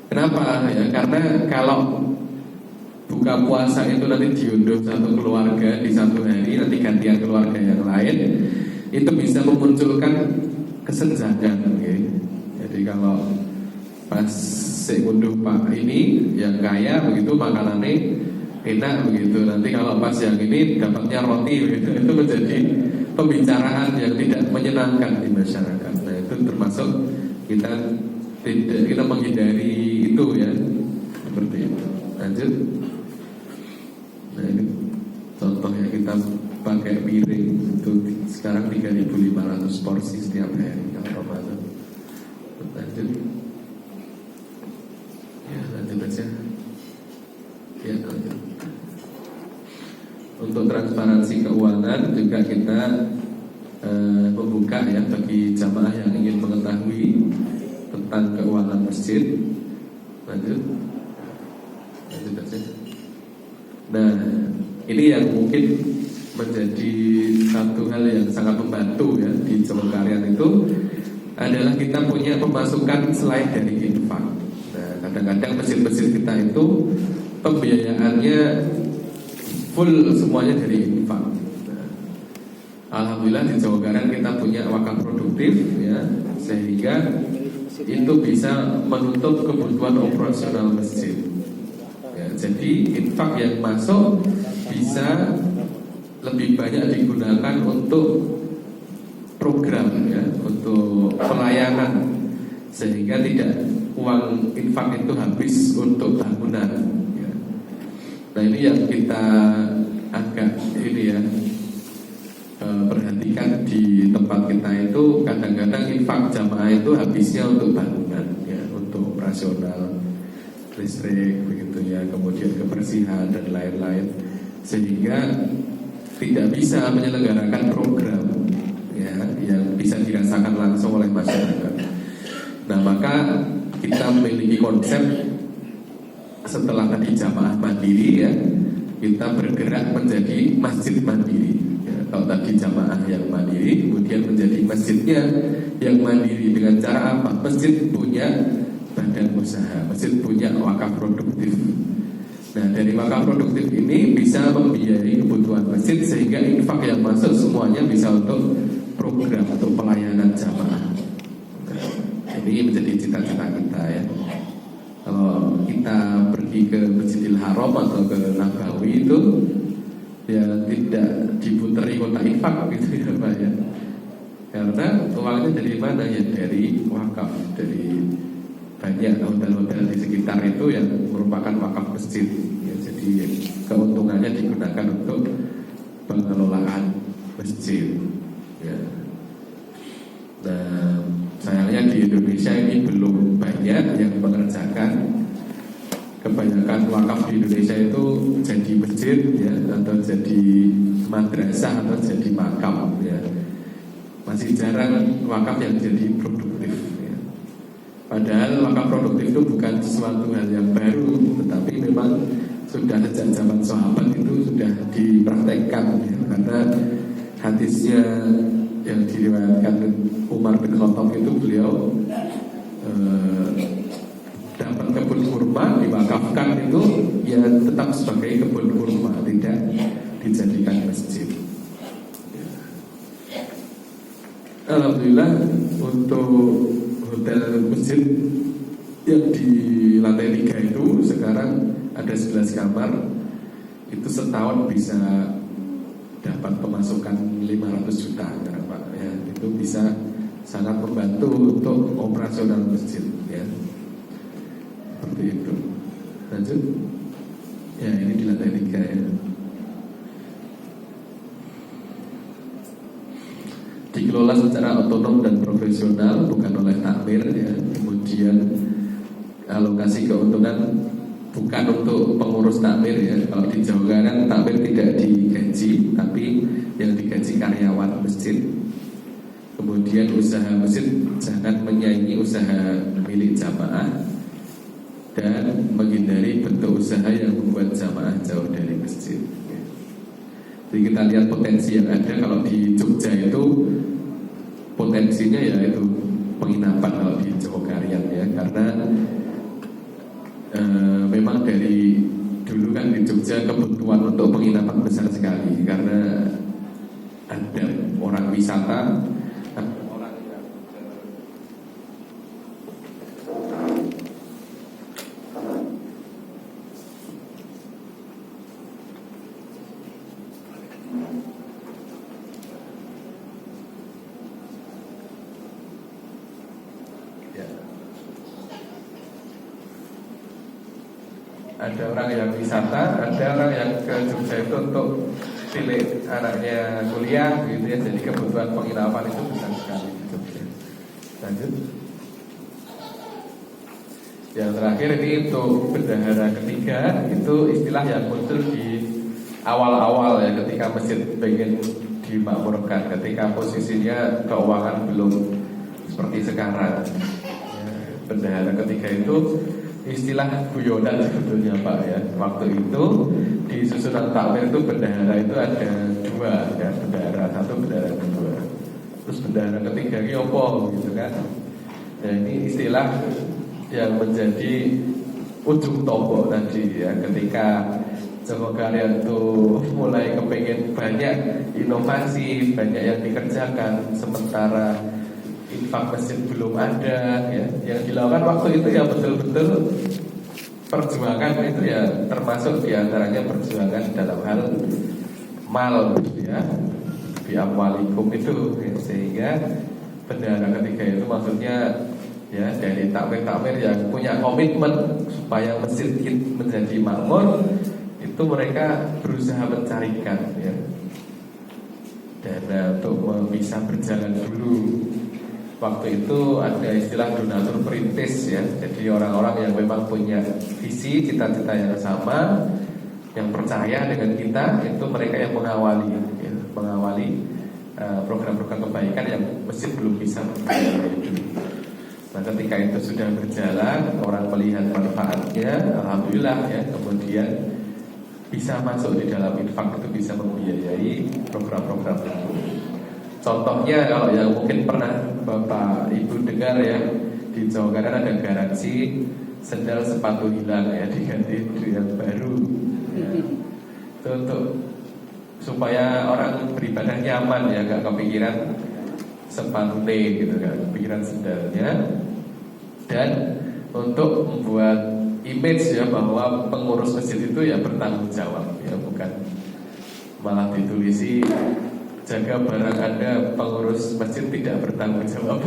Kenapa? Ya, karena kalau buka puasa itu nanti diunduh satu keluarga di satu hari, nanti gantian keluarga yang lain, itu bisa memunculkan kesenjangan, okay? Jadi kalau pas seunduh Pak ini yang kaya begitu, makanannya enak begitu, nanti kalau pas yang ini dapatnya roti begitu, itu menjadi pembicaraan yang tidak menyenangkan di masyarakat. Nah, itu termasuk kita menghindari itu, ya, seperti itu. Lanjut. Nah, ini contohnya kita pakai piring itu sekarang 3.500 porsi setiap hari kalau Ramadan. Lanjut. Ya, lanjut aja. Ya, lanjut. Untuk transparansi keuangan juga kita membuka, ya, bagi jamaah yang ingin mengetahui tentang keuangan masjid. Lanjut. Lanjut aja. Nah, ini yang mungkin menjadi satu hal yang sangat membantu, ya, di Sego Karyan itu adalah kita punya pemasukan selain dari infak. Nah, kadang-kadang masjid-masjid kita itu pembiayaannya full semuanya dari infak. Nah, alhamdulillah di Jawa Barat kita punya wakaf produktif ya, sehingga itu bisa menutup kebutuhan operasional masjid. Ya, jadi infak yang masuk bisa lebih banyak digunakan untuk program ya, untuk pelayanan, sehingga tidak uang infak itu habis untuk bangunan ya. Nah ini yang kita agak ini ya perhatikan di tempat kita itu, kadang-kadang infak jamaah itu habisnya untuk bangunan ya, untuk operasional listrik begitu ya, kemudian kebersihan dan lain-lain, sehingga tidak bisa menyelenggarakan program ya yang bisa dirasakan langsung oleh masyarakat. Nah maka kita memiliki konsep setelah tadi jamaah mandiri ya, kita bergerak menjadi masjid mandiri ya. Kalau tadi jamaah yang mandiri, kemudian menjadi masjidnya yang mandiri. Dengan cara apa? Masjid punya badan usaha, masjid punya wakaf produktif. Nah dari wakaf produktif ini bisa membiayai kebutuhan masjid, sehingga infak yang masuk semuanya bisa untuk program, untuk pelayanan jamaah. Nah, ini menjadi cita-cita kita ya. Kalau kita pergi ke Masjidil Haram atau ke Nabawi itu ya tidak diputeri kota infak gitu ya Pak ya. Karena uangnya dari mana ya? Dari wakaf, dari banyak hotel-hotel di sekitar itu yang merupakan wakaf masjid ya, jadi keuntungannya digunakan untuk pengelolaan masjid ya. Nah sayangnya di Indonesia ini belum banyak yang mengerjakan. Kebanyakan wakaf di Indonesia itu jadi masjid ya, atau jadi madrasah, atau jadi makam ya. Masih jarang wakaf yang jadi produktif ya. Padahal wakaf produktif itu bukan sesuatu hal yang baru, tetapi memang sudah sejak zaman sahabat itu sudah dipraktekkan ya. Karena hadisnya yang diriwayatkan Umar bin Khattab itu, beliau dapat kebun kurma diwakafkan itu ya tetap sebagai kebun kurma, tidak dijadikan masjid. Alhamdulillah untuk hotel masjid yang di lantai 3 itu sekarang ada 11 kamar, itu setahun bisa dapat pemasukan 500 juta Pak ya. Itu bisa sangat membantu untuk operasional masjid ya. Seperti itu. Lanjut. Ya ini di lantai 3 ya. Dikelola secara otonom dan profesional, bukan oleh takmir ya. Kemudian alokasi keuntungan bukan untuk pengurus takmir ya. Kalau di Jawa kan takmir tidak digaji, tapi yang digaji karyawan masjid. Kemudian usaha masjid jangan menyaingi usaha milik jamaah, dan menghindari bentuk usaha yang membuat jamaah jauh dari masjid. Jadi kita lihat potensi yang ada. Kalau di Jogja itu potensinya ya itu penginapan kalau di Jawa Karian ya, karena memang dari dulu kan di Jogja kebutuhan untuk penginapan besar sekali, karena ada orang wisata, orang yang ada orang yang wisata, ada orang yang ke Jogja itu untuk pilih anaknya kuliah gitu ya. Jadi kebutuhan penginapan itu besar sekali di Jogja. Lanjut. Yang terakhir ini untuk bendahara ketiga, itu istilah yang muncul di awal-awal ya, ketika masjid pengen dimakmurkan, ketika posisinya keuangan belum seperti sekarang ya. Bendahara ketiga itu istilah guyonan sebetulnya Pak ya. Waktu itu di susunan takmir itu bendahara itu ada 2 ya, bendahara 1, bendahara 2. Terus bendahara ketiga ini apa gitu kan. Ya ini istilah yang menjadi ujung tombol tadi ya, ketika Joko Karyan tuh mulai kepengen banyak inovasi, banyak yang dikerjakan, sementara infak masjid belum ada ya. Yang dilakukan waktu itu ya betul-betul perjuangan itu ya, termasuk diantaranya perjuangan dalam hal mal ya, di amwalikum itu ya. Sehingga bendahara ketiga itu maksudnya ya dari takmir-takmir yang punya komitmen supaya masjid menjadi makmur, itu mereka berusaha mencarikan ya dana untuk bisa berjalan dulu. Waktu itu ada istilah donatur perintis ya. Jadi orang-orang yang memang punya visi, cita-cita yang sama, yang percaya dengan kita, itu mereka yang mengawali ya, mengawali program-program kebaikan yang masjid belum bisa berjalan dulu. Nah ketika itu sudah berjalan, orang melihat manfaatnya, alhamdulillah ya, kemudian bisa masuk di dalam infak, itu bisa membiayai program-program itu. Contohnya kalau yang mungkin pernah Bapak Ibu dengar ya, di Jawa Barat ada garansi sendal sepatu hilang ya, diganti dengan baru ya. Itu untuk supaya orang beribadah nyaman ya, gak kepikiran sepatu gitu kan, kepikiran sendalnya. Dan untuk membuat image ya bahwa pengurus masjid itu ya bertanggung jawab ya, bukan malah ditulisi jaga barang Anda, pengurus masjid tidak bertanggung jawab.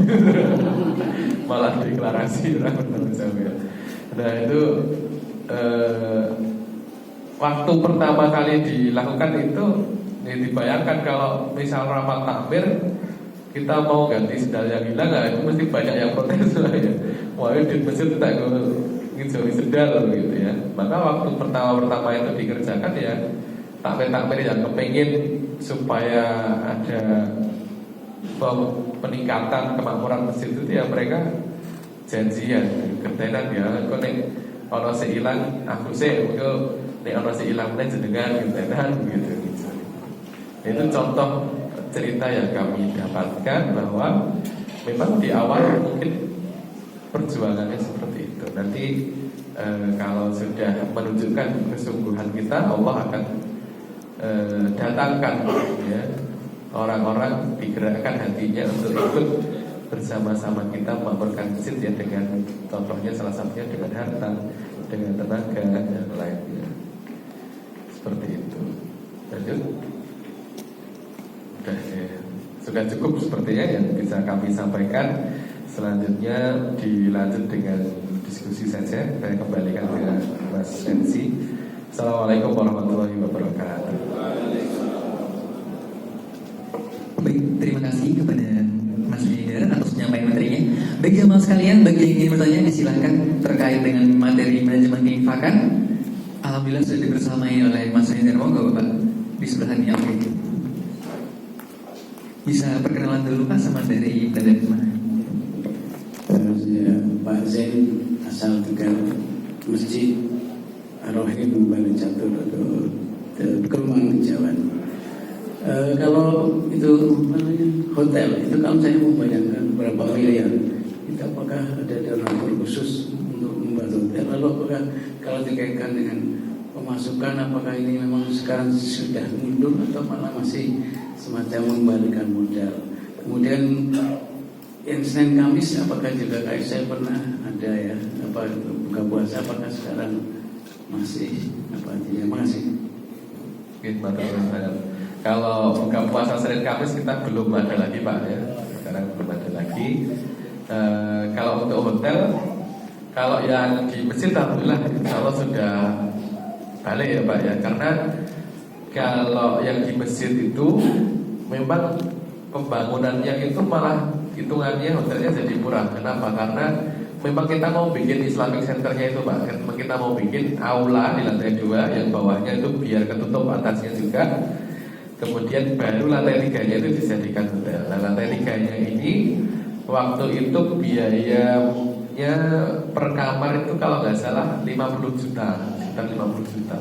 Malah deklarasi orang bertanggung jawab ya. Nah itu waktu pertama kali dilakukan itu ya, dibayangkan kalau misal rapat takmir kita mau ganti sendal yang hilang, nah, itu mesti banyak yang protes lah ya. Wah di masjid tidak ngejauhi sendal gitu ya. Maka waktu pertama itu dikerjakan ya, takmir-takmir yang kepengen supaya ada peningkatan kemakmuran masjid itu ya, mereka janjian ketenan ya, kok nek ono sing ilang aku sih, kok nek ono sing ilang meneh jenengan ketenan gitu. Itu contoh cerita yang kami dapatkan bahwa memang di awal mungkin perjuangannya seperti itu. Nanti kalau sudah menunjukkan kesungguhan kita, Allah akan datangkan ya orang-orang, digerakkan hatinya untuk ikut bersama-sama kita memakmurkan masjid ya, dengan contohnya salah satunya dengan harta, dengan tenaga dan lainnya. Seperti itu. Lanjut. Sudah cukup sepertinya yang bisa kami sampaikan. Selanjutnya dilanjut dengan diskusi saja. Saya kembalikan ke Mas MC. Assalamualaikum warahmatullahi wabarakatuh. Baik, terima kasih kepada Mas Haidar atas penyampaian materinya. Bagi jamaah sekalian, bagi yang ingin bertanya disilahkan terkait dengan materi manajemen keinfakan. Alhamdulillah sudah dibersamai oleh Mas Haidar. Monggo Bapak di sebelah ini. Oke. Bisa perkenalan dulu Pak sama dari mana? Saya Pak Zain, asal Tegal, Masjid Ar-Rahim Bali Catur atau Kemang Jawan. Kalau itu hotel itu, kalau saya membayangkan berapa miliar, itu apakah ada donatur khusus untuk membuat hotel? Lalu apakah kalau dikaitkan dengan pemasukan, apakah ini memang sekarang sudah mundur atau malah masih semacam membalikan modal? Kemudian yang Senin Kamis apakah juga kayak saya pernah ada ya, apa buka puasa, apakah sekarang masih apa aja? Masih. Kalau buka puasa Senin Kamis kita belum ada lagi Pak ya, sekarang belum ada lagi. Kalau untuk hotel, kalau yang di masjid alhamdulillah insya Allah sudah balik ya Pak ya, karena kalau yang di masjid itu memang pembangunannya itu malah hitungannya hotelnya jadi murah. Kenapa? Karena memang kita mau bikin Islamic Centernya itu Pak, kita mau bikin aula di lantai 2 yang bawahnya itu biar ketutup atasnya juga. Kemudian baru lantai 3-nya itu dijadikan hotel. Nah lantai 3-nya ini waktu itu biayanya per kamar itu kalau nggak salah 50 juta, sekitar 50 juta.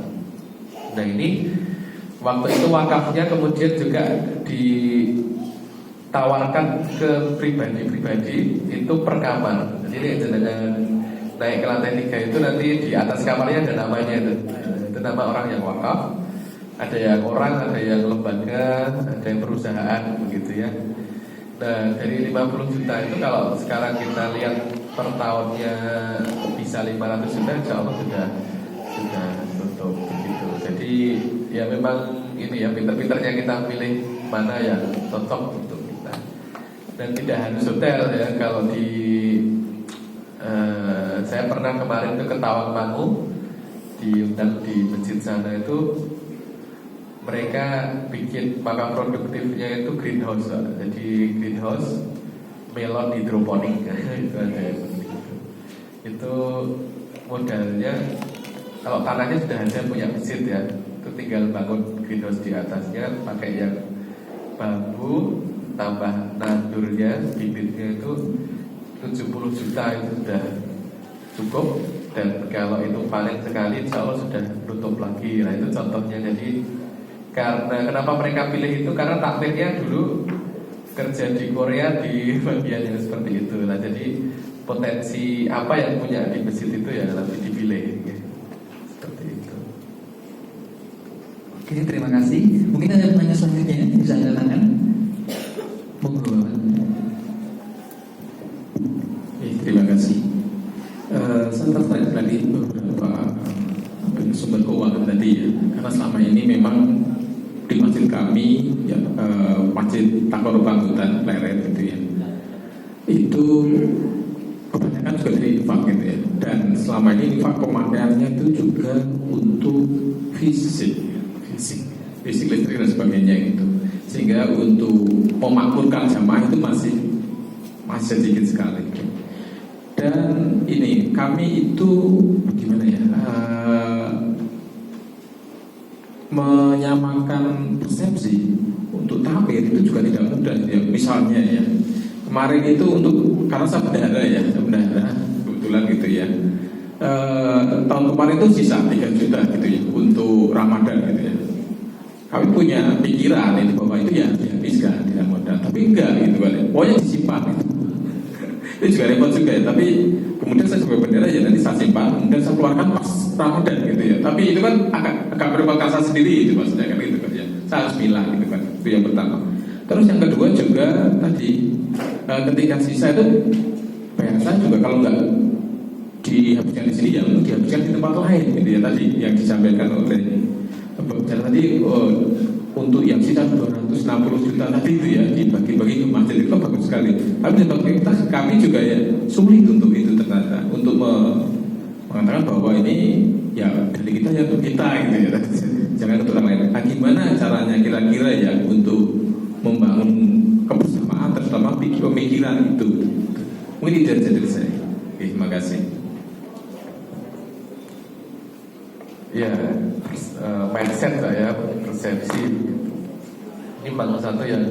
Nah ini waktu itu wakafnya kemudian juga tawarkan ke pribadi-pribadi itu per kamar. Jadi jenengan naik ke lantai 3 itu nanti di atas kamarnya ada namanya itu nama orang yang wakaf, ada yang orang, ada yang lembaga, ada yang perusahaan begitu ya. Nah dari 50 juta itu kalau sekarang kita lihat per tahunnya bisa 500 juta, insya Allah sudah tutup begitu. Jadi ya memang ini ya pinter-pinternya kita pilih mana yang cocok untuk kita. Dan tidak harus hotel ya. Kalau di saya pernah kemarin itu ke Tawangmangu, diundang di masjid sana itu, mereka bikin makam produktifnya itu greenhouse. Jadi greenhouse melon hidroponik itu ada itu modalnya. Kalau tanahnya sudah ada punya masjid ya, itu tinggal bangun greenhouse di atasnya pakai yang bambu tambah nandurnya, bibitnya itu 70 juta itu sudah cukup. Dan kalau itu panen sekali insya Allah sudah tutup lagi. Nah itu contohnya. Jadi karena kenapa mereka pilih itu, karena takdirnya dulu kerja di Korea di bagian yang seperti itu. Nah jadi potensi apa yang punya di masjid itu ya nanti dipilih ya. Seperti itu. Oke, terima kasih. Mungkin ada pertanyaan selanjutnya bisa anda tangan. Monggo Bapak. Terima kasih. Saya tertarik tadi beberapa sumber keuangan tadi ya, karena selama ini memang di masjid kami ya, masjid Takor Bangkutan Pleret gitu ya, itu kebanyakan juga dari infak gitu ya. Dan selama ini infak pemakaiannya itu juga untuk fisik listrik dan sebagainya gitu, sehingga untuk memakmurkan jamaah itu masih sedikit sekali. Dan ini kami itu gimana ya, menyamakan persepsi untuk takbir itu juga tidak mudah ya. Misalnya ya, kemarin itu untuk, karena saya bendahara kebetulan gitu ya, tahun kemarin itu sisa 3 juta gitu ya untuk Ramadan gitu ya. Kami punya pikiran itu bahwa itu ya dihabiskan tidak modal, tapi enggak gitu kan, pokoknya disimpan gitu. Itu juga repot juga ya, tapi kemudian saya sebagai bendera ya nanti saya simpan, kemudian saya keluarkan pas Ramadan gitu ya. Tapi itu kan agak merepotkan saya sendiri itu maksudnya kan gitu kan ya. Saya harus milah gitu kan, itu yang pertama. Terus yang kedua juga tadi ketika sisa itu bayar saya juga kalau nggak dihabiskan di sini ya untuk dihabiskan di tempat lain gitu ya, tadi yang disampaikan oleh tadi untuk yang sisa 260 juta tadi itu ya dibagi-bagi ke masjid itu bagus sekali. Tapi sebagai kami juga ya sulit untuk itu ternyata, untuk mengatakan bahwa ini ya dari kita ya untuk kita gitu ya, jangan untuk orang lain. Nah, gimana caranya kira-kira ya untuk membangun kebersamaan terutama pemikiran itu? Mungkin itu dari saya. Oke, terima kasih. Ya, mindset lah ya, persepsi. Ini memang satu yang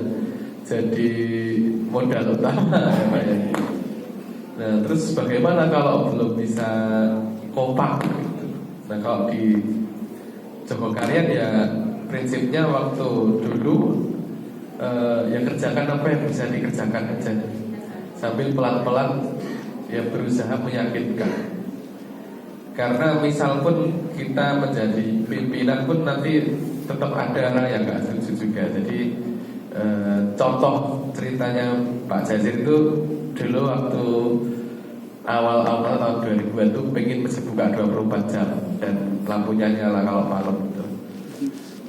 jadi modal utama ya Pak ya. Nah terus bagaimana kalau belum bisa kompak gitu? Nah kalau di Jogokarian ya prinsipnya waktu dulu ya kerjakan apa yang bisa dikerjakan aja, sambil pelan-pelan ya berusaha meyakinkan. Karena misal pun kita menjadi pimpinan pun nanti tetap ada orang yang gak setuju juga. Jadi contoh ceritanya Pak Jazir itu dulu waktu awal-awal tahun 2000 itu pengen masih buka 24 jam dan lampunya nyala kalau malam itu.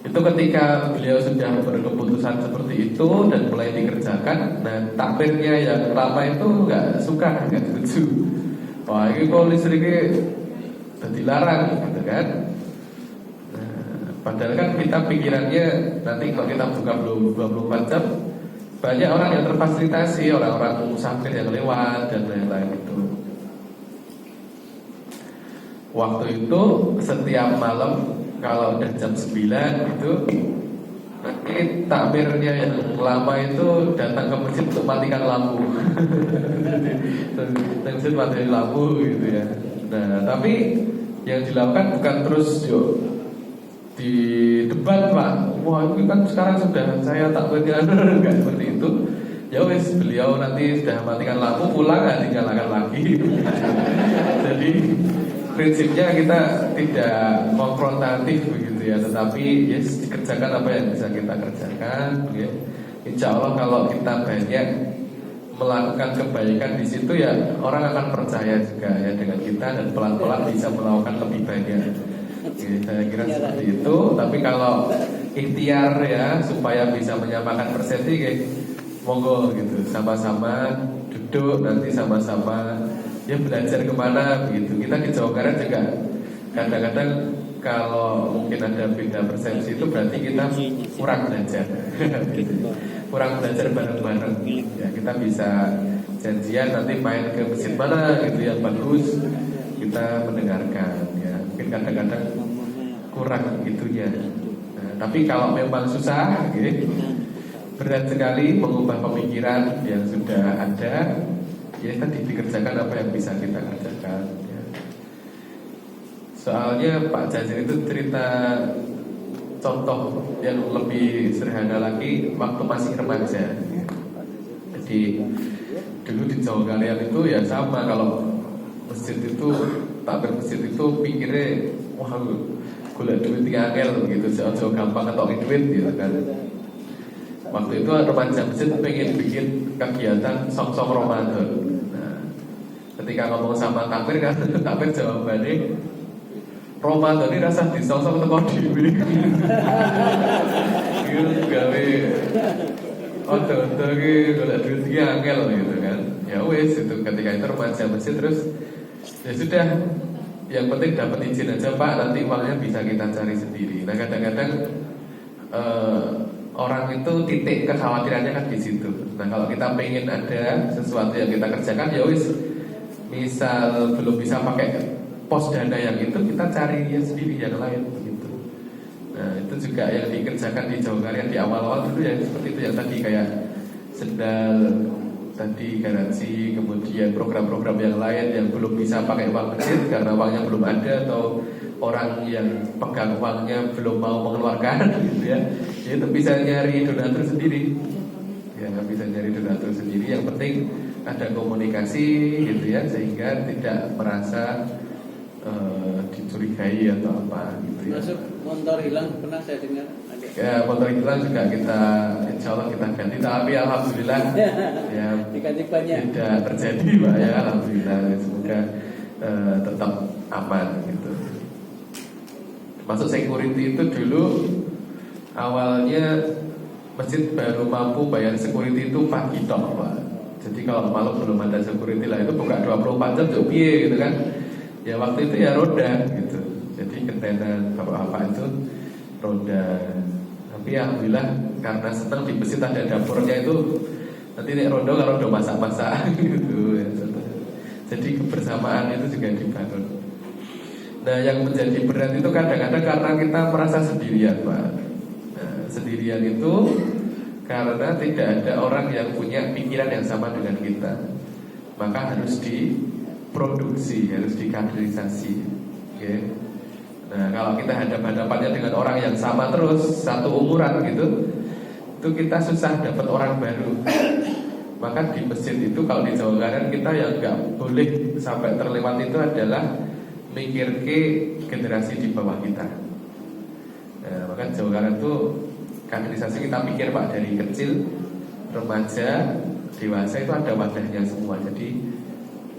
Itu ketika beliau sudah berkeputusan seperti itu dan mulai dikerjakan, nah takbirnya yang lama itu gak suka, gak setuju. Wah ini kok listriknya dilarang gitu kan. Nah, padahal kan kita pikirannya nanti kalau kita buka belum 24 jam banyak orang yang terfasilitasi, orang-orang musafir yang lewat dan lain-lain itu. Waktu itu setiap malam kalau udah jam 9 itu nanti takbirnya yang lama itu datang ke masjid untuk matikan lampu. Masjid matikan lampu gitu ya. Nah, tapi yang dilakukan bukan terus di debat Pak. Wah, itu kan sekarang sudah saya takbirnya enggak seperti itu. Ya wes, beliau nanti sudah matikan lampu, pulang nggak dinyalakan lagi. Jadi prinsipnya kita tidak konfrontatif begitu ya, tetapi yes, dikerjakan apa yang bisa kita kerjakan ya. Insya Allah kalau kita banyak melakukan kebaikan di situ ya, orang akan percaya juga ya dengan kita, dan pelan-pelan bisa melakukan lebih banyak. Oke, saya kira seperti itu. Tapi kalau ikhtiar ya supaya bisa menyamakan persepsi, monggo gitu, sama-sama duduk nanti sama-sama ya belajar kemana begitu. Kita di Jawa Barat juga kadang-kadang kalau mungkin ada beda persepsi itu berarti kita kurang belajar. Kurang belajar bareng-bareng ya, kita bisa janjian nanti main ke masjid mana gitu yang bagus, kita mendengarkan ya. Mungkin kadang-kadang kurang itunya. Nah, tapi kalau memang susah gitu, berat sekali mengubah pemikiran yang sudah ada, ya tadi dikerjakan apa yang bisa kita kerjakan ya. Soalnya Pak Jazir itu cerita contoh yang lebih sederhana lagi waktu masih remaja ya. Jadi dulu di Jawa Kalian itu ya sama, kalau masjid itu, takbir masjid itu pikirnya wah golek duit angel gitu, jauh-jauh gampang atau duit gitu kan. Waktu itu remaja masjid pengen bikin kegiatan song-song Ramadan. Nah, ketika ngomong sama takbir kan, takbir jawabannya Ramadan ini rasa disong-song teko dhewe. Gitu gawe odo-odo iki golek duit iki angel gitu kan. Ya wes itu ketika itu remaja masjid terus ya sudah, yang penting dapat izin aja Pak, nanti uangnya bisa kita cari sendiri. Nah kadang-kadang orang itu titik kekhawatirannya kan di situ. Nah kalau kita pengen ada sesuatu yang kita kerjakan ya wis, misal belum bisa pakai pos dana yang itu, kita cari ya sendiri yang lain begitu. Nah itu juga yang dikerjakan di Jawa Kalian di awal-awal dulu ya, seperti itu yang tadi kayak sendal tadi, garansi, kemudian program-program yang lain yang belum bisa pakai uang masjid karena uangnya belum ada, atau orang yang pegang uangnya belum mau mengeluarkan gitu ya. Itu bisa nyari donatur sendiri. Ya bisa nyari donatur sendiri. Yang penting ada komunikasi gitu ya, sehingga tidak merasa dicurigai atau apa gitu ya. Masuk motor hilang pernah saya dengar. Ya motor hilang juga kita insya Allah kita ganti, tapi alhamdulillah ya diganti banyak. Tidak terjadi Pak ya, alhamdulillah. Semoga tetap aman gitu. Masuk security itu dulu awalnya masjid baru mampu bayar security itu pagi tok Pak. Jadi kalau malam belum ada security lah, itu buka 24 jam jauh piye gitu kan. Ya waktu itu ya roda gitu. Jadi kentenan bapak-bapak itu roda. Tapi alhamdulillah karena senang di masjid ada dapurnya itu, nanti nek rondo kalau rondo masak-masak gitu ya. Jadi kebersamaan itu juga dibangun. Nah yang menjadi berat itu kadang-kadang karena kita merasa sendirian Pak. Nah, sendirian itu karena tidak ada orang yang punya pikiran yang sama dengan kita. Maka harus diproduksi, harus dikaderisasi. Okay. Nah kalau kita hadap-hadapannya dengan orang yang sama terus, satu umuran gitu, itu kita susah dapat orang baru. Maka di masjid itu kalau di Jawa Barat kita yang nggak boleh sampai terlewat itu adalah mikir ke generasi di bawah kita. Nah, maka Jawa Barat itu kaderisasi kita pikir Pak, dari kecil, remaja, dewasa itu ada wadahnya semua. Jadi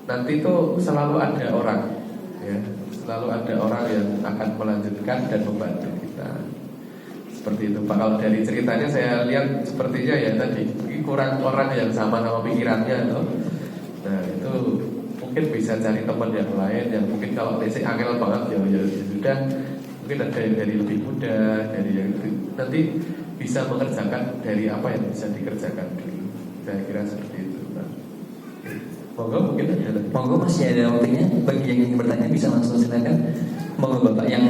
nanti itu selalu ada orang ya, selalu ada orang yang akan melanjutkan dan membantu kita. Seperti itu Pak. Kalau dari ceritanya saya lihat sepertinya ya tadi kurang orang yang sama pikirannya tuh. Nah itu mungkin bisa cari teman yang lain yang mungkin kalau basic angel banget ya sudah, mungkin ada yang dari lebih muda, dari yang nanti bisa mengerjakan dari apa yang bisa dikerjakan dulu. Saya kira seperti itu Pak. Monggo mungkin ada. Monggo masih ada waktunya bagi yang ingin bertanya bisa langsung silakan. Monggo Bapak yang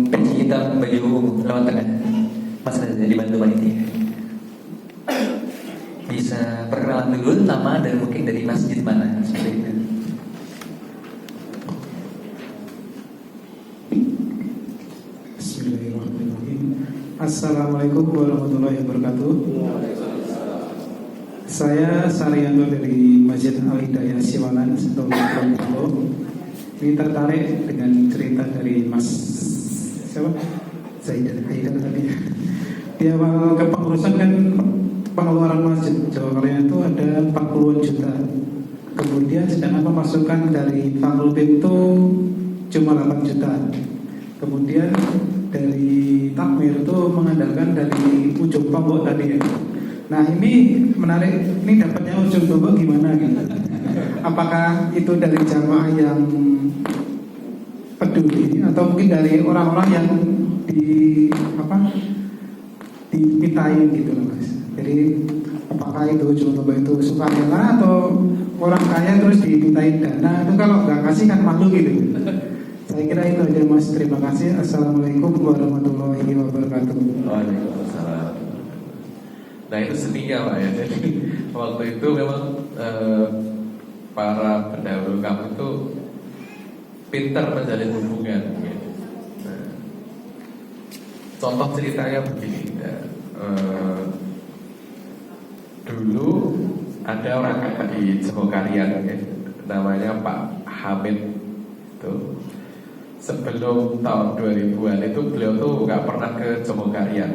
pensi hitam baju lawan tengah. Mas Reza dibantu panitia. Bisa perkenalan dulu nama dan mungkin dari masjid mana seperti itu. Bismillahirrahmanirrahim. Assalamualaikum warahmatullahi wabarakatuh. Saya Saryanto dari Masjid Al-Hidayah Siwalan, Sentul Bengkulu. Ini tertarik dengan cerita dari Mas siapa? Haidar tadi. Di awal kepengurusan kan pengeluaran Masjid Jawa Karya itu ada 40 juta. Kemudian sedangkan pemasukan dari Fakrul itu cuma 8 juta. Kemudian dari takmir itu mengandalkan dari ujung tombok tadi ya. Nah ini menarik, ini dapatnya ujung tombok gimana gitu? Apakah itu dari jamaah yang peduli atau mungkin dari orang-orang yang dimintain gitu loh Mas? Jadi apakah itu ujung tombok itu sukarela atau orang kaya terus dimintain dana? Itu kalau nggak kasih kan malu gitu. Saya kira itu aja Mas, terima kasih. Assalamualaikum warahmatullahi wabarakatuh. Waalaikumsalam. Nah itu seninya Pak ya. Jadi waktu itu memang para pendahulu kamu itu pintar menjalin hubungan. Nah, contoh ceritanya begini. Dulu ada orang di Jemokarian ya, namanya Pak Hamid itu. Sebelum tahun 2000-an itu beliau tuh nggak pernah ke Jemokarian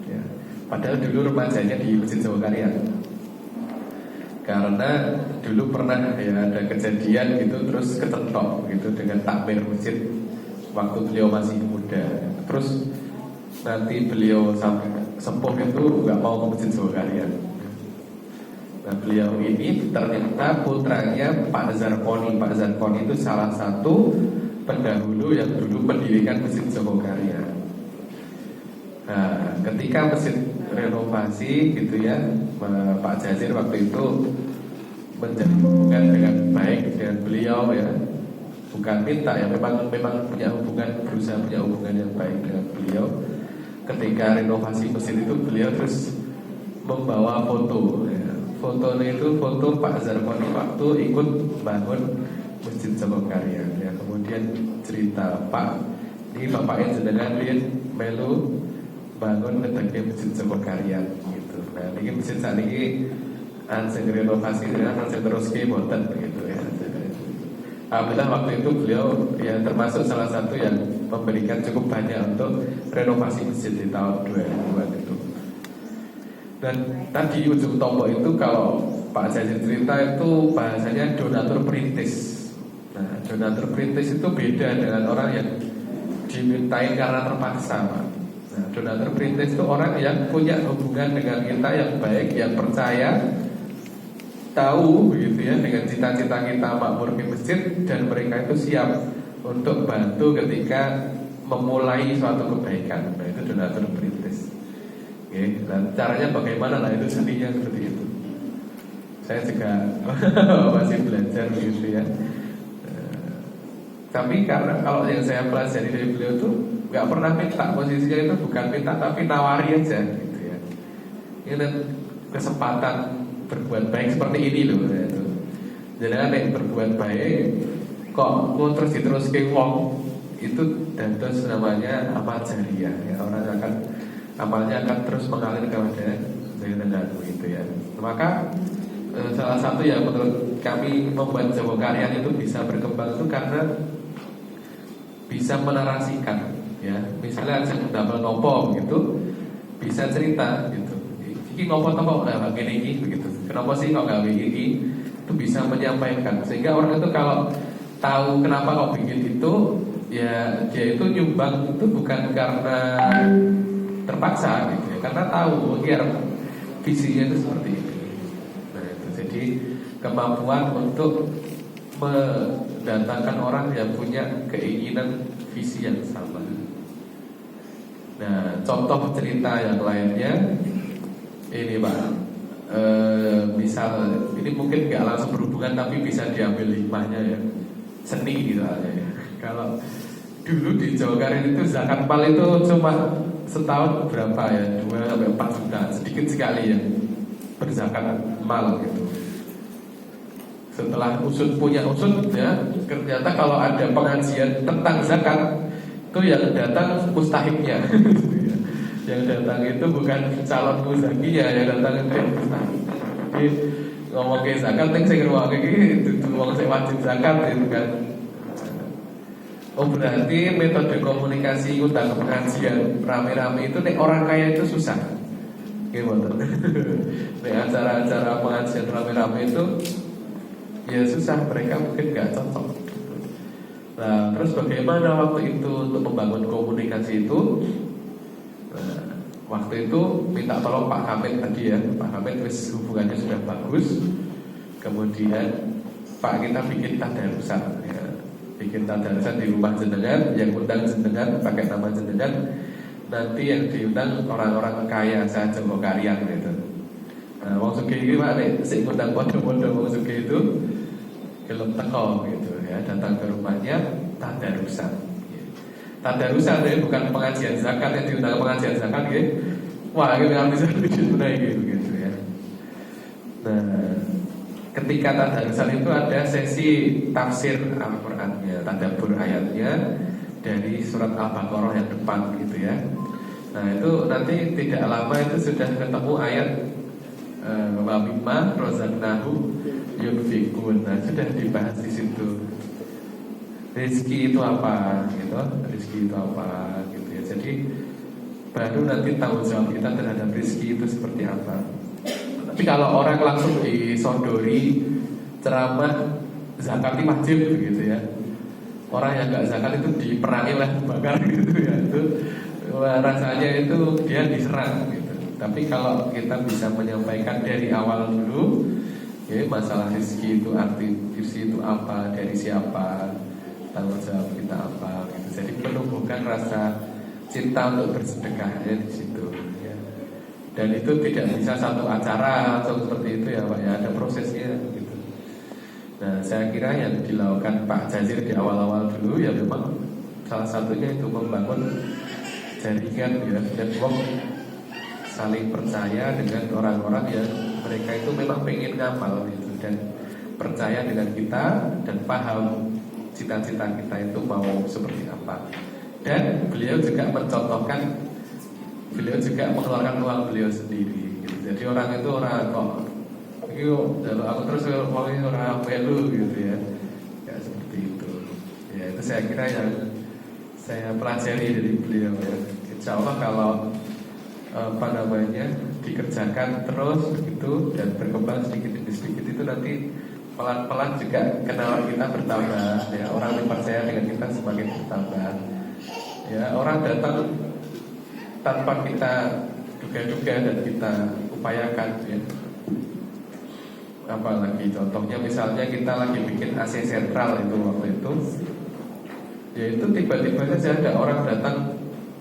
ya. Padahal dulu remajanya di Masjid Jemokarian. Karena dulu pernah ya ada kejadian gitu, terus kecentok gitu dengan takmir masjid waktu beliau masih muda. Terus nanti beliau sampai sepuh itu nggak mau ke Masjid Jemokarian. Nah beliau ini ternyata putranya Pak Zarkoni. Pak Zarkoni itu salah satu pendahulu yang dulu mendirikan Masjid Jemokarian. Nah, ketika masjid renovasi gitu ya, Pak Jazir waktu itu menjalin hubungan dengan baik dengan beliau ya, bukan minta ya, memang punya hubungan, berusaha punya hubungan yang baik dengan beliau. Ketika renovasi masjid itu beliau terus membawa foto ya. Fotonya itu foto Pak Zarkoni waktu ikut bangun Masjid Jemokarian ya. Kemudian cerita Pak, ini bapaknya jenengan lihat melu bangun ngedeke Masjid Jemokarian gitu. Nah ini masjid saat ini anseng renovasi dan anseng terus boten begitu ya. Alhamdulillah waktu itu beliau ya termasuk salah satu yang memberikan cukup banyak untuk renovasi masjid di tahun 2000-an itu. Dan tadi ujung tombol itu kalau Pak Jazir cerita itu bahasanya donatur perintis. Nah, donatur perintis itu beda dengan orang yang dimintain karena terpaksa, Pak. Nah, donatur perintis itu orang yang punya hubungan dengan kita yang baik, yang percaya, tahu begitu ya dengan cita-cita kita makmur di masjid, dan mereka itu siap untuk bantu ketika memulai suatu kebaikan. Nah, itu donatur perintis. Oke, dan caranya bagaimana lah itu seninya seperti itu. Saya juga masih belajar gitu ya. Tapi karena kalau yang saya pelajari dari beliau tuh nggak pernah minta, posisinya itu bukan minta tapi nawari aja gitu ya. Ini kesempatan berbuat baik seperti ini loh ya, itu. Jadi yang berbuat baik kok mau terus ke wong itu dados namanya amal jariah ya. Orang akan amalnya akan terus mengalir kepada dengan itu ya. Maka salah satu yang menurut kami membuat Jemokarian itu bisa berkembang itu karena bisa menarasikan ya. Misalnya double nopo gitu bisa cerita gitu. Iki ngopo topo nggak gini iki begitu. Kenapa sih kok nggak begini? Itu bisa menyampaikan sehingga orang itu kalau tahu kenapa kok bikin itu ya dia itu nyumbang itu bukan karena terpaksa gitu ya, karena tahu biar visinya itu seperti itu. Nah itu jadi kemampuan untuk mendatangkan orang yang punya keinginan visi yang sama. Nah contoh cerita yang lainnya ini Pak, misal ini mungkin nggak langsung berhubungan tapi bisa diambil hikmahnya ya, seni gitu aja ya. Kalau dulu di Jawa Karya itu zakat mal itu cuma setahun berapa ya, 2-4 juta, sedikit sekali yang berzakat mal gitu. Setelah punya usut ya, ternyata kalau ada pengajian tentang zakat itu yang datang mustahiknya. Yang datang itu bukan calon muzaki ya, yang datang itu mustahik. Jadi ngomong ke zakat, yang saya ngerwak itu wong sing wajib zakat itu kan. Oh berarti metode komunikasi undang pengajian rame-rame itu nek orang kaya itu susah. Gimana? Nek acara-acara pengajian rame-rame itu ya susah, mereka mungkin nggak cocok. Nah terus bagaimana waktu itu untuk membangun komunikasi itu? Nah, waktu itu minta tolong Pak Hamid tadi ya, Pak Hamid hubungannya sudah bagus. Kemudian Pak kita bikin tadarusan ya. Bikin tadarusan di rumah jenengan, yang undang jenengan pakai nama jenengan, nanti yang diundang orang-orang kaya saja mau karyan gitu. Nah, wong sugih iki Pak nek sing ngundang padha-padha wong sugih itu gelem teko gitu ya, datang ke rumahnya tadarusan. Tadarusan ya, bukan pengajian zakat yang diundang pengajian zakat gitu. Wah, ini bisa ditunai gitu ya. Nah, ketika tadarusan itu ada sesi tafsir Al-Qur'annya, tadabbur ayatnya dari surat Al-Baqarah yang depan gitu ya. Nah itu nanti tidak lama itu sudah ketemu ayat wa mimma razaqnahu yunfiqun. Nah sudah dibahas di situ. Rezeki itu apa gitu, rezeki itu apa gitu ya. Jadi baru nanti tanggung jawab kita terhadap rezeki itu seperti apa. Tapi kalau orang langsung disodori ceramah zakat itu wajib gitu ya, orang yang nggak zakat itu diperangi lah, bakar gitu ya, itu rasanya itu dia diserang gitu. Tapi kalau kita bisa menyampaikan dari awal dulu, ya masalah rezeki itu, arti rezeki itu apa, dari siapa, tanggung jawab kita apa gitu. Jadi menumbuhkan rasa cinta untuk bersedekah ya di situ. Dan itu tidak bisa satu acara atau seperti itu ya Pak ya, ada prosesnya gitu. Nah saya kira yang dilakukan Pak Jazir di awal-awal dulu ya memang salah satunya itu membangun jaringan ya, network saling percaya dengan orang-orang yang mereka itu memang pengen ngamal gitu, dan percaya dengan kita dan paham cita-cita kita itu mau seperti apa. Dan beliau juga mencontohkan, beliau juga mengeluarkan uang beliau sendiri gitu. Jadi orang itu orang kok kalau aku terus ngomongin orang melu gitu ya, ya seperti itu ya. Itu saya kira yang saya pelajari dari beliau ya. Insya Allah kalau apa namanya dikerjakan terus begitu dan berkembang sedikit demi sedikit, itu nanti pelan-pelan juga kenalan kita bertambah ya, orang yang percaya dengan kita semakin bertambah ya. Orang datang tanpa kita duga-duga dan kita upayakan ya. Apalagi contohnya misalnya kita lagi bikin AC sentral itu waktu itu, ya itu tiba-tiba saja ada orang datang,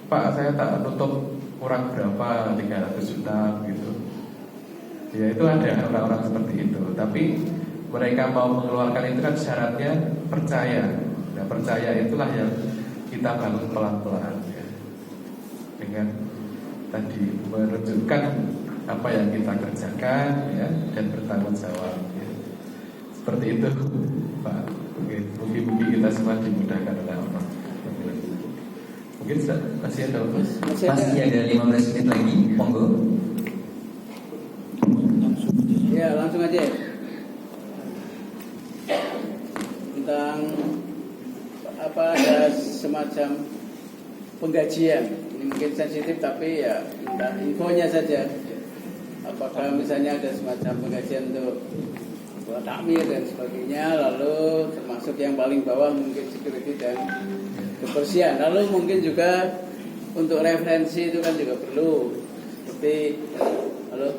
Pak saya tak tutup kurang berapa, 300 juta gitu. Ya itu ada orang-orang seperti itu. Tapi mereka mau mengeluarkan itu kan syaratnya percaya. Nah percaya itulah yang kita bangun pelan-pelan ya. Dengan tadi menunjukkan apa yang kita kerjakan ya, dan bertanggung jawab ya. Seperti itu Pak. Mungkin kita semua dimudahkan oleh Allah. Mungkin masih ada Masih ada 15 menit lagi, monggo. Ya langsung aja. Tentang apa, ada semacam penggajian. Ini mungkin sensitif tapi ya infonya saja. Apakah misalnya ada semacam penggajian untuk takmir dan sebagainya, lalu termasuk yang paling bawah mungkin security dan kebersihan. Lalu mungkin juga untuk referensi itu kan juga perlu, seperti halo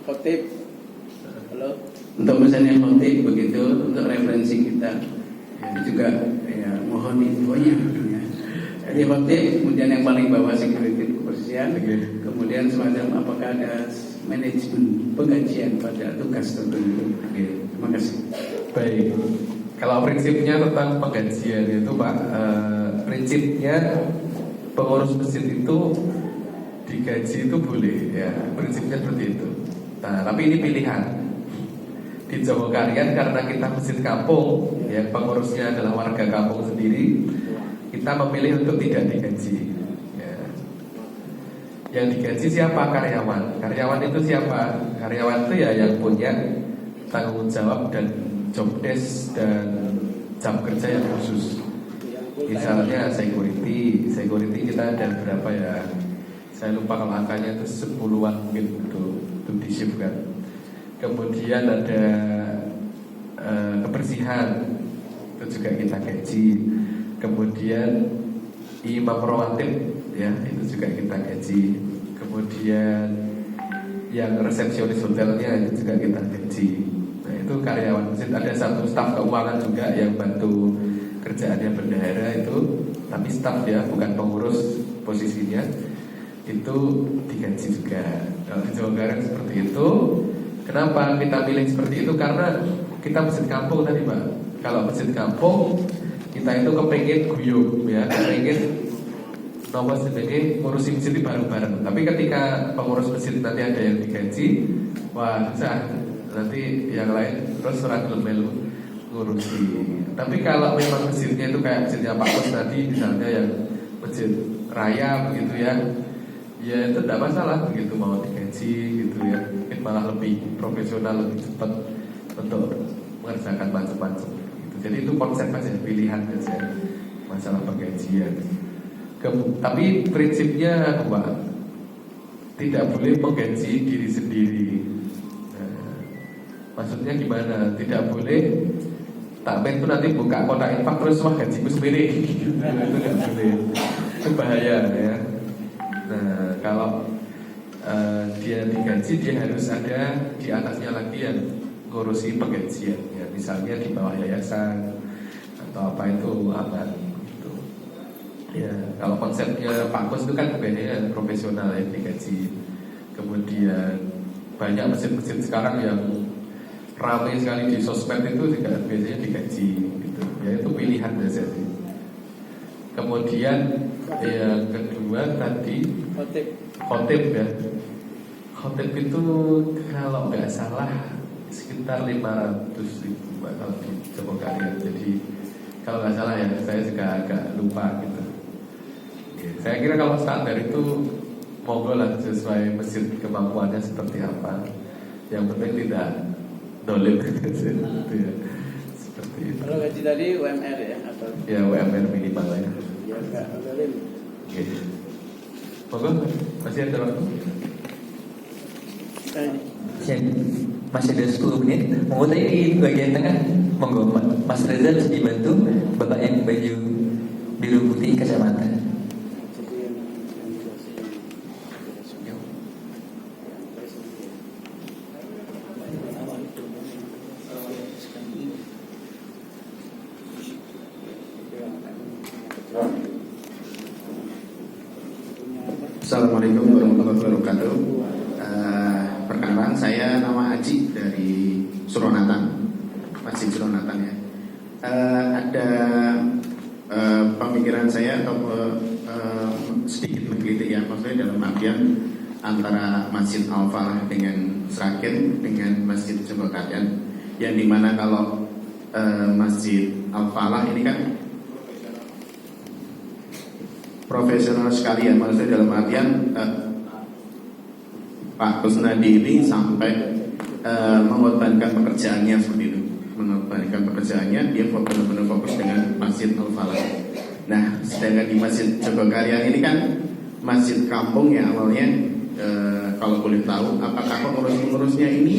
khotib, halo Untuk misalnya khotib begitu, untuk referensi kita itu juga ya mohon infonya ya. Jadi khotib, kemudian yang paling bawah security kebersihan, kemudian semacam apakah ada manajemen penggajian pada tugas tertentu. Terima kasih. Baik. Kalau prinsipnya tentang penggajian itu Pak, prinsipnya pengurus masjid itu digaji itu boleh ya, prinsipnya seperti itu. Nah, tapi ini pilihan. Di Jawa Karyan karena kita masjid kampung ya, pengurusnya adalah warga kampung sendiri, kita memilih untuk tidak digaji ya. Yang digaji siapa? Karyawan. Karyawan itu siapa? Karyawan itu ya yang punya tanggung jawab dan job desk dan jam kerja yang khusus. Misalnya security kita ada berapa ya? Saya lupa kalau angkanya itu 10-an mungkin untuk di shift kan. Kemudian ada kebersihan, itu juga kita gaji. Kemudian imam rawatib, ya itu juga kita gaji. Kemudian yang resepsionis hotelnya itu juga kita gaji. Nah itu karyawan masjid. Ada satu staf keuangan juga yang bantu kerjaannya bendahara itu, tapi staf ya, bukan pengurus posisinya, itu digaji juga. Kalau di Jawa Barat seperti itu. Kenapa kita pilih seperti itu? Karena kita masjid kampung tadi Pak. Kalau masjid kampung kita itu kepengen guyub ya, kepengen nomor sedikit ngurusi masjid bareng-bareng. Tapi ketika pengurus masjid nanti ada yang digaji, wah susah. Nanti yang lain terus orang melu ngurusi. Tapi kalau memang masjidnya itu kayak masjidnya Pak Bos tadi, misalnya yang masjid raya begitu ya, ya itu tidak masalah begitu mau digaji gitu ya. Mungkin malah lebih profesional, lebih cepat untuk mengerjakan macam-macam gitu. Jadi itu konsep aja, pilihan aja masalah penggajian. Tapi prinsipnya Pak, tidak boleh menggaji diri sendiri. Nah, maksudnya gimana? Tidak boleh takmir itu nanti buka kotak infak terus wah gajiku sendiri. Itu nggak boleh. Itu bahaya ya. Nah kalau dia digaji, dia harus ada di atasnya lagi yang ngurusi penggajian ya, misalnya di bawah yayasan atau apa itu aman gitu. Ya kalau konsepnya Pak Bos itu kan biasanya profesional ya digaji. Kemudian banyak masjid-masjid sekarang yang ramai sekali di sosmed itu juga biasanya digaji gitu. Ya itu pilihan saja sih. Kemudian yang kedua tadi khotib ya. Khotib itu kalau nggak salah sekitar 500.000 kalau di Jogokarian. Jadi kalau nggak salah ya, saya juga agak lupa gitu. Ya, saya kira kalau standar itu monggo lah sesuai masjid kemampuannya seperti apa. Yang penting tidak dolim gitu ya. Seperti itu. Kalau gaji tadi UMR ya atau? Ya UMR minimal ya. Ya enggak dolim. Gitu. Monggo masih ada waktu. Masih ada 10 menit. Monggo tadi di bagian tengah. Monggo Mas Reza bisa dibantu. Bapak yang baju biru putih kacamata. Assalamualaikum warahmatullahi wabarakatuh. Perkenalkan, saya nama Aji dari Suronatan, Masjid Suronatan ya. Ada pemikiran saya atau sedikit menggelitik ya, maksudnya dalam artian antara Masjid Al-Falah dengan Sragen dengan Masjid Jogokarian, yang dimana kalau Masjid Al-Falah ini kan profesional sekali ya, maksudnya dalam artian Pak Kusnadi ini sampai mengorbankan pekerjaannya seperti itu, mengorbankan pekerjaannya, dia benar-benar fokus dengan Masjid Al-Falah. Nah, sedangkan di Masjid Jogokarian ini kan masjid kampung ya awalnya, kalau boleh tahu, apakah pengurus-pengurusnya ini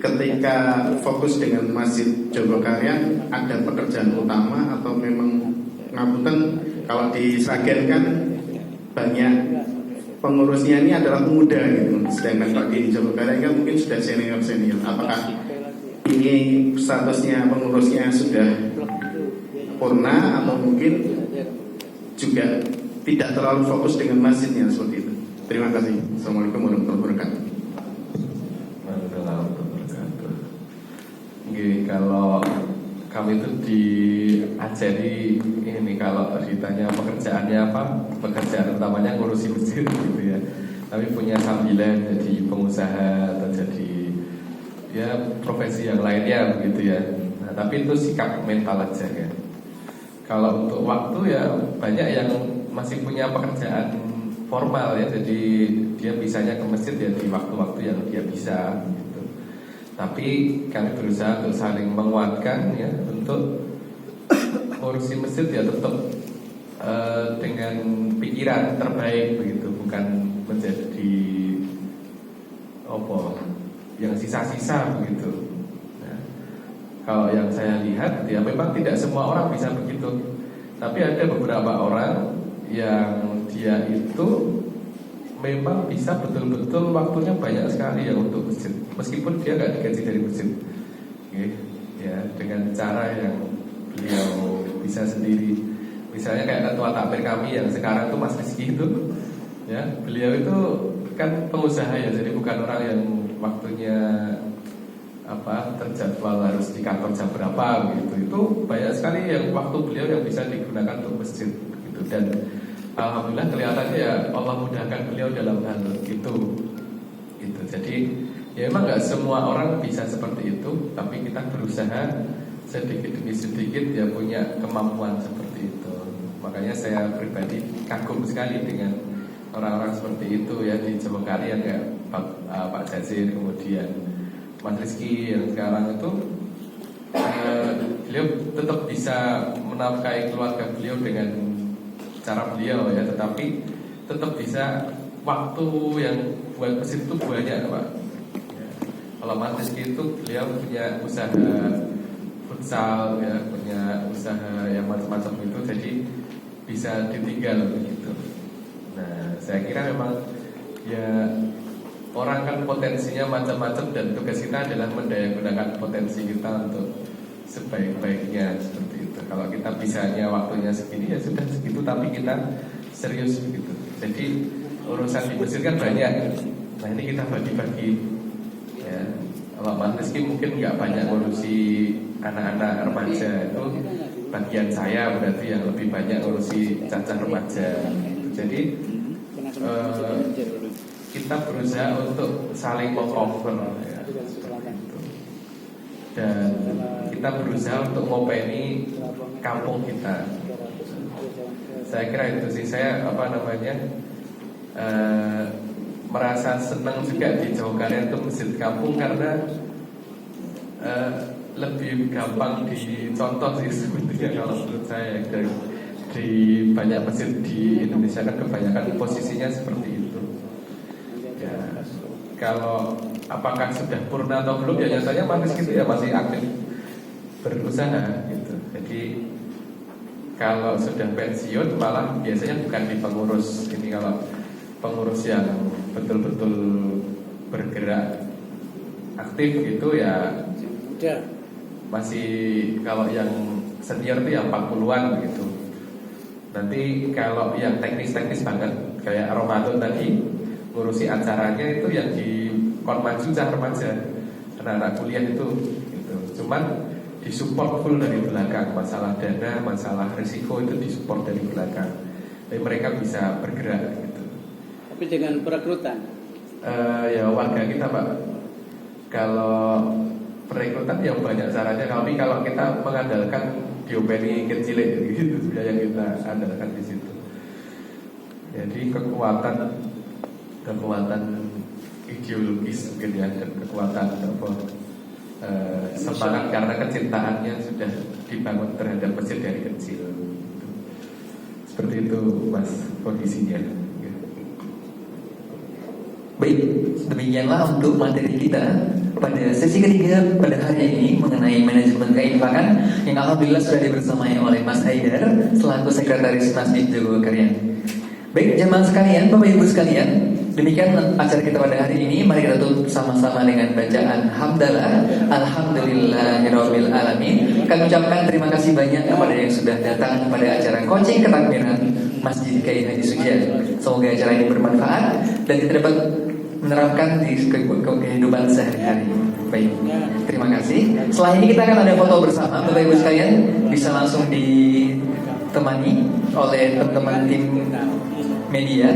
ketika fokus dengan Masjid Jogokarian ada pekerjaan utama atau memang ngapunten? Kalau di Sragen kan banyak pengurusnya ini adalah pemuda gitu, sedangkan Pak di Jogokarian kan mungkin sudah senior. Apakah ini statusnya pengurusnya sudah purna atau mungkin juga tidak terlalu fokus dengan masjidnya seperti itu? Terima kasih. Assalamualaikum warahmatullahi wabarakatuh. Kalau kami itu diajari ini, kalau ditanya pekerjaannya apa, pekerjaan utamanya ngurusi masjid gitu ya. Tapi punya sambilan jadi pengusaha atau jadi ya profesi yang lainnya begitu ya. Nah, tapi itu sikap mental aja kan. Kalau untuk waktu ya banyak yang masih punya pekerjaan formal ya, jadi dia bisanya ke masjid ya di waktu-waktu yang dia bisa gitu. Tapi kami berusaha untuk saling menguatkan ya, untuk ngurusi masjid ya tetap dengan pikiran terbaik begitu, bukan menjadi yang sisa-sisa begitu. Nah, kalau yang saya lihat ya memang tidak semua orang bisa begitu, tapi ada beberapa orang yang dia itu memang bisa betul-betul waktunya banyak sekali ya untuk masjid, meskipun dia nggak digaji dari masjid. Oke, ya dengan cara yang beliau bisa sendiri. Misalnya kayak ketua takmir kami yang sekarang tuh Mas Rizky itu, ya beliau itu kan pengusaha ya, jadi bukan orang yang waktunya terjadwal harus di kantor jam berapa gitu. Itu banyak sekali yang waktu beliau yang bisa digunakan untuk masjid gitu. Dan alhamdulillah kelihatannya ya Allah mudahkan beliau dalam hal itu gitu. Jadi ya memang nggak semua orang bisa seperti itu, tapi kita berusaha sedikit demi sedikit ya punya kemampuan seperti itu. Makanya saya pribadi kagum sekali dengan orang-orang seperti itu ya di Jemengkarian ya, Pak Jazir, kemudian Mas Rizky yang sekarang itu beliau tetap bisa menafkahi keluarga beliau dengan cara beliau ya, tetapi tetap bisa waktu yang buat masjid itu banyak Pak ya. Kalau Mas Rizky itu beliau punya usaha futsal ya, punya usaha yang macam-macam itu, jadi bisa ditinggal begitu. Nah, saya kira memang ya orang kan potensinya macam-macam, dan tugas kita adalah mendayagunakan potensi kita untuk sebaik-baiknya seperti itu. Kalau kita bisanya waktunya segini ya sudah segitu, tapi kita serius begitu. Jadi urusan di masjid kan banyak. Nah ini kita bagi-bagi ya. Kalau Mas Rizky mungkin nggak banyak ngurusi anak-anak remaja, itu bagian saya berarti yang lebih banyak ngurusi caca remaja. Jadi kita berusaha untuk saling meng-cover ya, dan kita berusaha untuk ngopeni kampung kita. Saya kira itu sih, saya merasa senang juga di Jemengkarian itu masjid kampung, karena lebih gampang dicontoh sih sebetulnya kalau menurut saya. Di banyak masjid di Indonesia kan kebanyakan posisinya seperti itu ya. Kalau apakah sudah purna atau belum ya nyatanya masih aktif berusaha gitu. Jadi kalau sudah pensiun malah biasanya bukan di pengurus ini, kalau pengurus yang betul-betul bergerak aktif gitu ya masih, kalau yang senior itu yang 40-an gitu. Nanti kalau yang teknis-teknis banget kayak Ramadan tadi, ngurusi acaranya itu yang di Konmaju cah remaja, anak-anak kuliah itu gitu. Cuman disupport full dari belakang, masalah dana, masalah risiko itu disupport dari belakang. Jadi mereka bisa bergerak gitu. Tapi dengan perekrutan? Ya warga kita Pak. Kalau perekrutan yang banyak caranya, tapi kalau kita mengandalkan diopeni kecil gitu yang kita andalkan di situ. Jadi kekuatan ideologis mungkin ya, dan kekuatan semangat karena kecintaannya sudah dibangun terhadap masjid dari kecil. Seperti itu Mas kondisinya. Baik, demikianlah untuk materi kita pada sesi ketiga pada hari ini mengenai manajemen keinfakan, yang alhamdulillah sudah dibersamai oleh Mas Haidar selaku Sekretaris Masjid Jogokarian. Baik jemaah sekalian, Bapak Ibu sekalian, demikian acara kita pada hari ini. Mari kita tutup sama-sama dengan bacaan hamdalah alhamdulillahirabbil alamin. Kami ucapkan terima kasih banyak kepada yang sudah datang pada acara coaching ketakmiran Masjid Kiai Haji Sugian. Semoga acara ini bermanfaat dan kita dapat menerapkan di kehidupan sehari-hari. Baik, terima kasih. Setelah ini kita akan ada foto bersama, Bapak Ibu sekalian, bisa langsung ditemani oleh teman-teman tim media.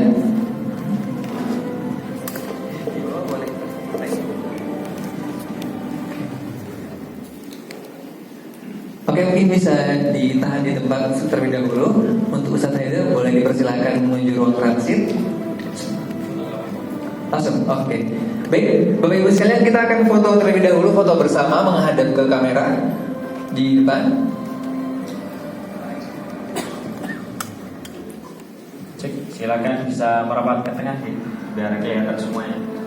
Oke, mungkin bisa ditahan di tempat terlebih dahulu. Untuk Ustaz Haidar boleh dipersilakan menuju ruang transit. Langsung, oke. Baik, Bapak Ibu sekalian, kita akan foto terlebih dahulu, foto bersama menghadap ke kamera di depan. Cek, silakan bisa merapat ke tengah ya, biar kelihatan semuanya.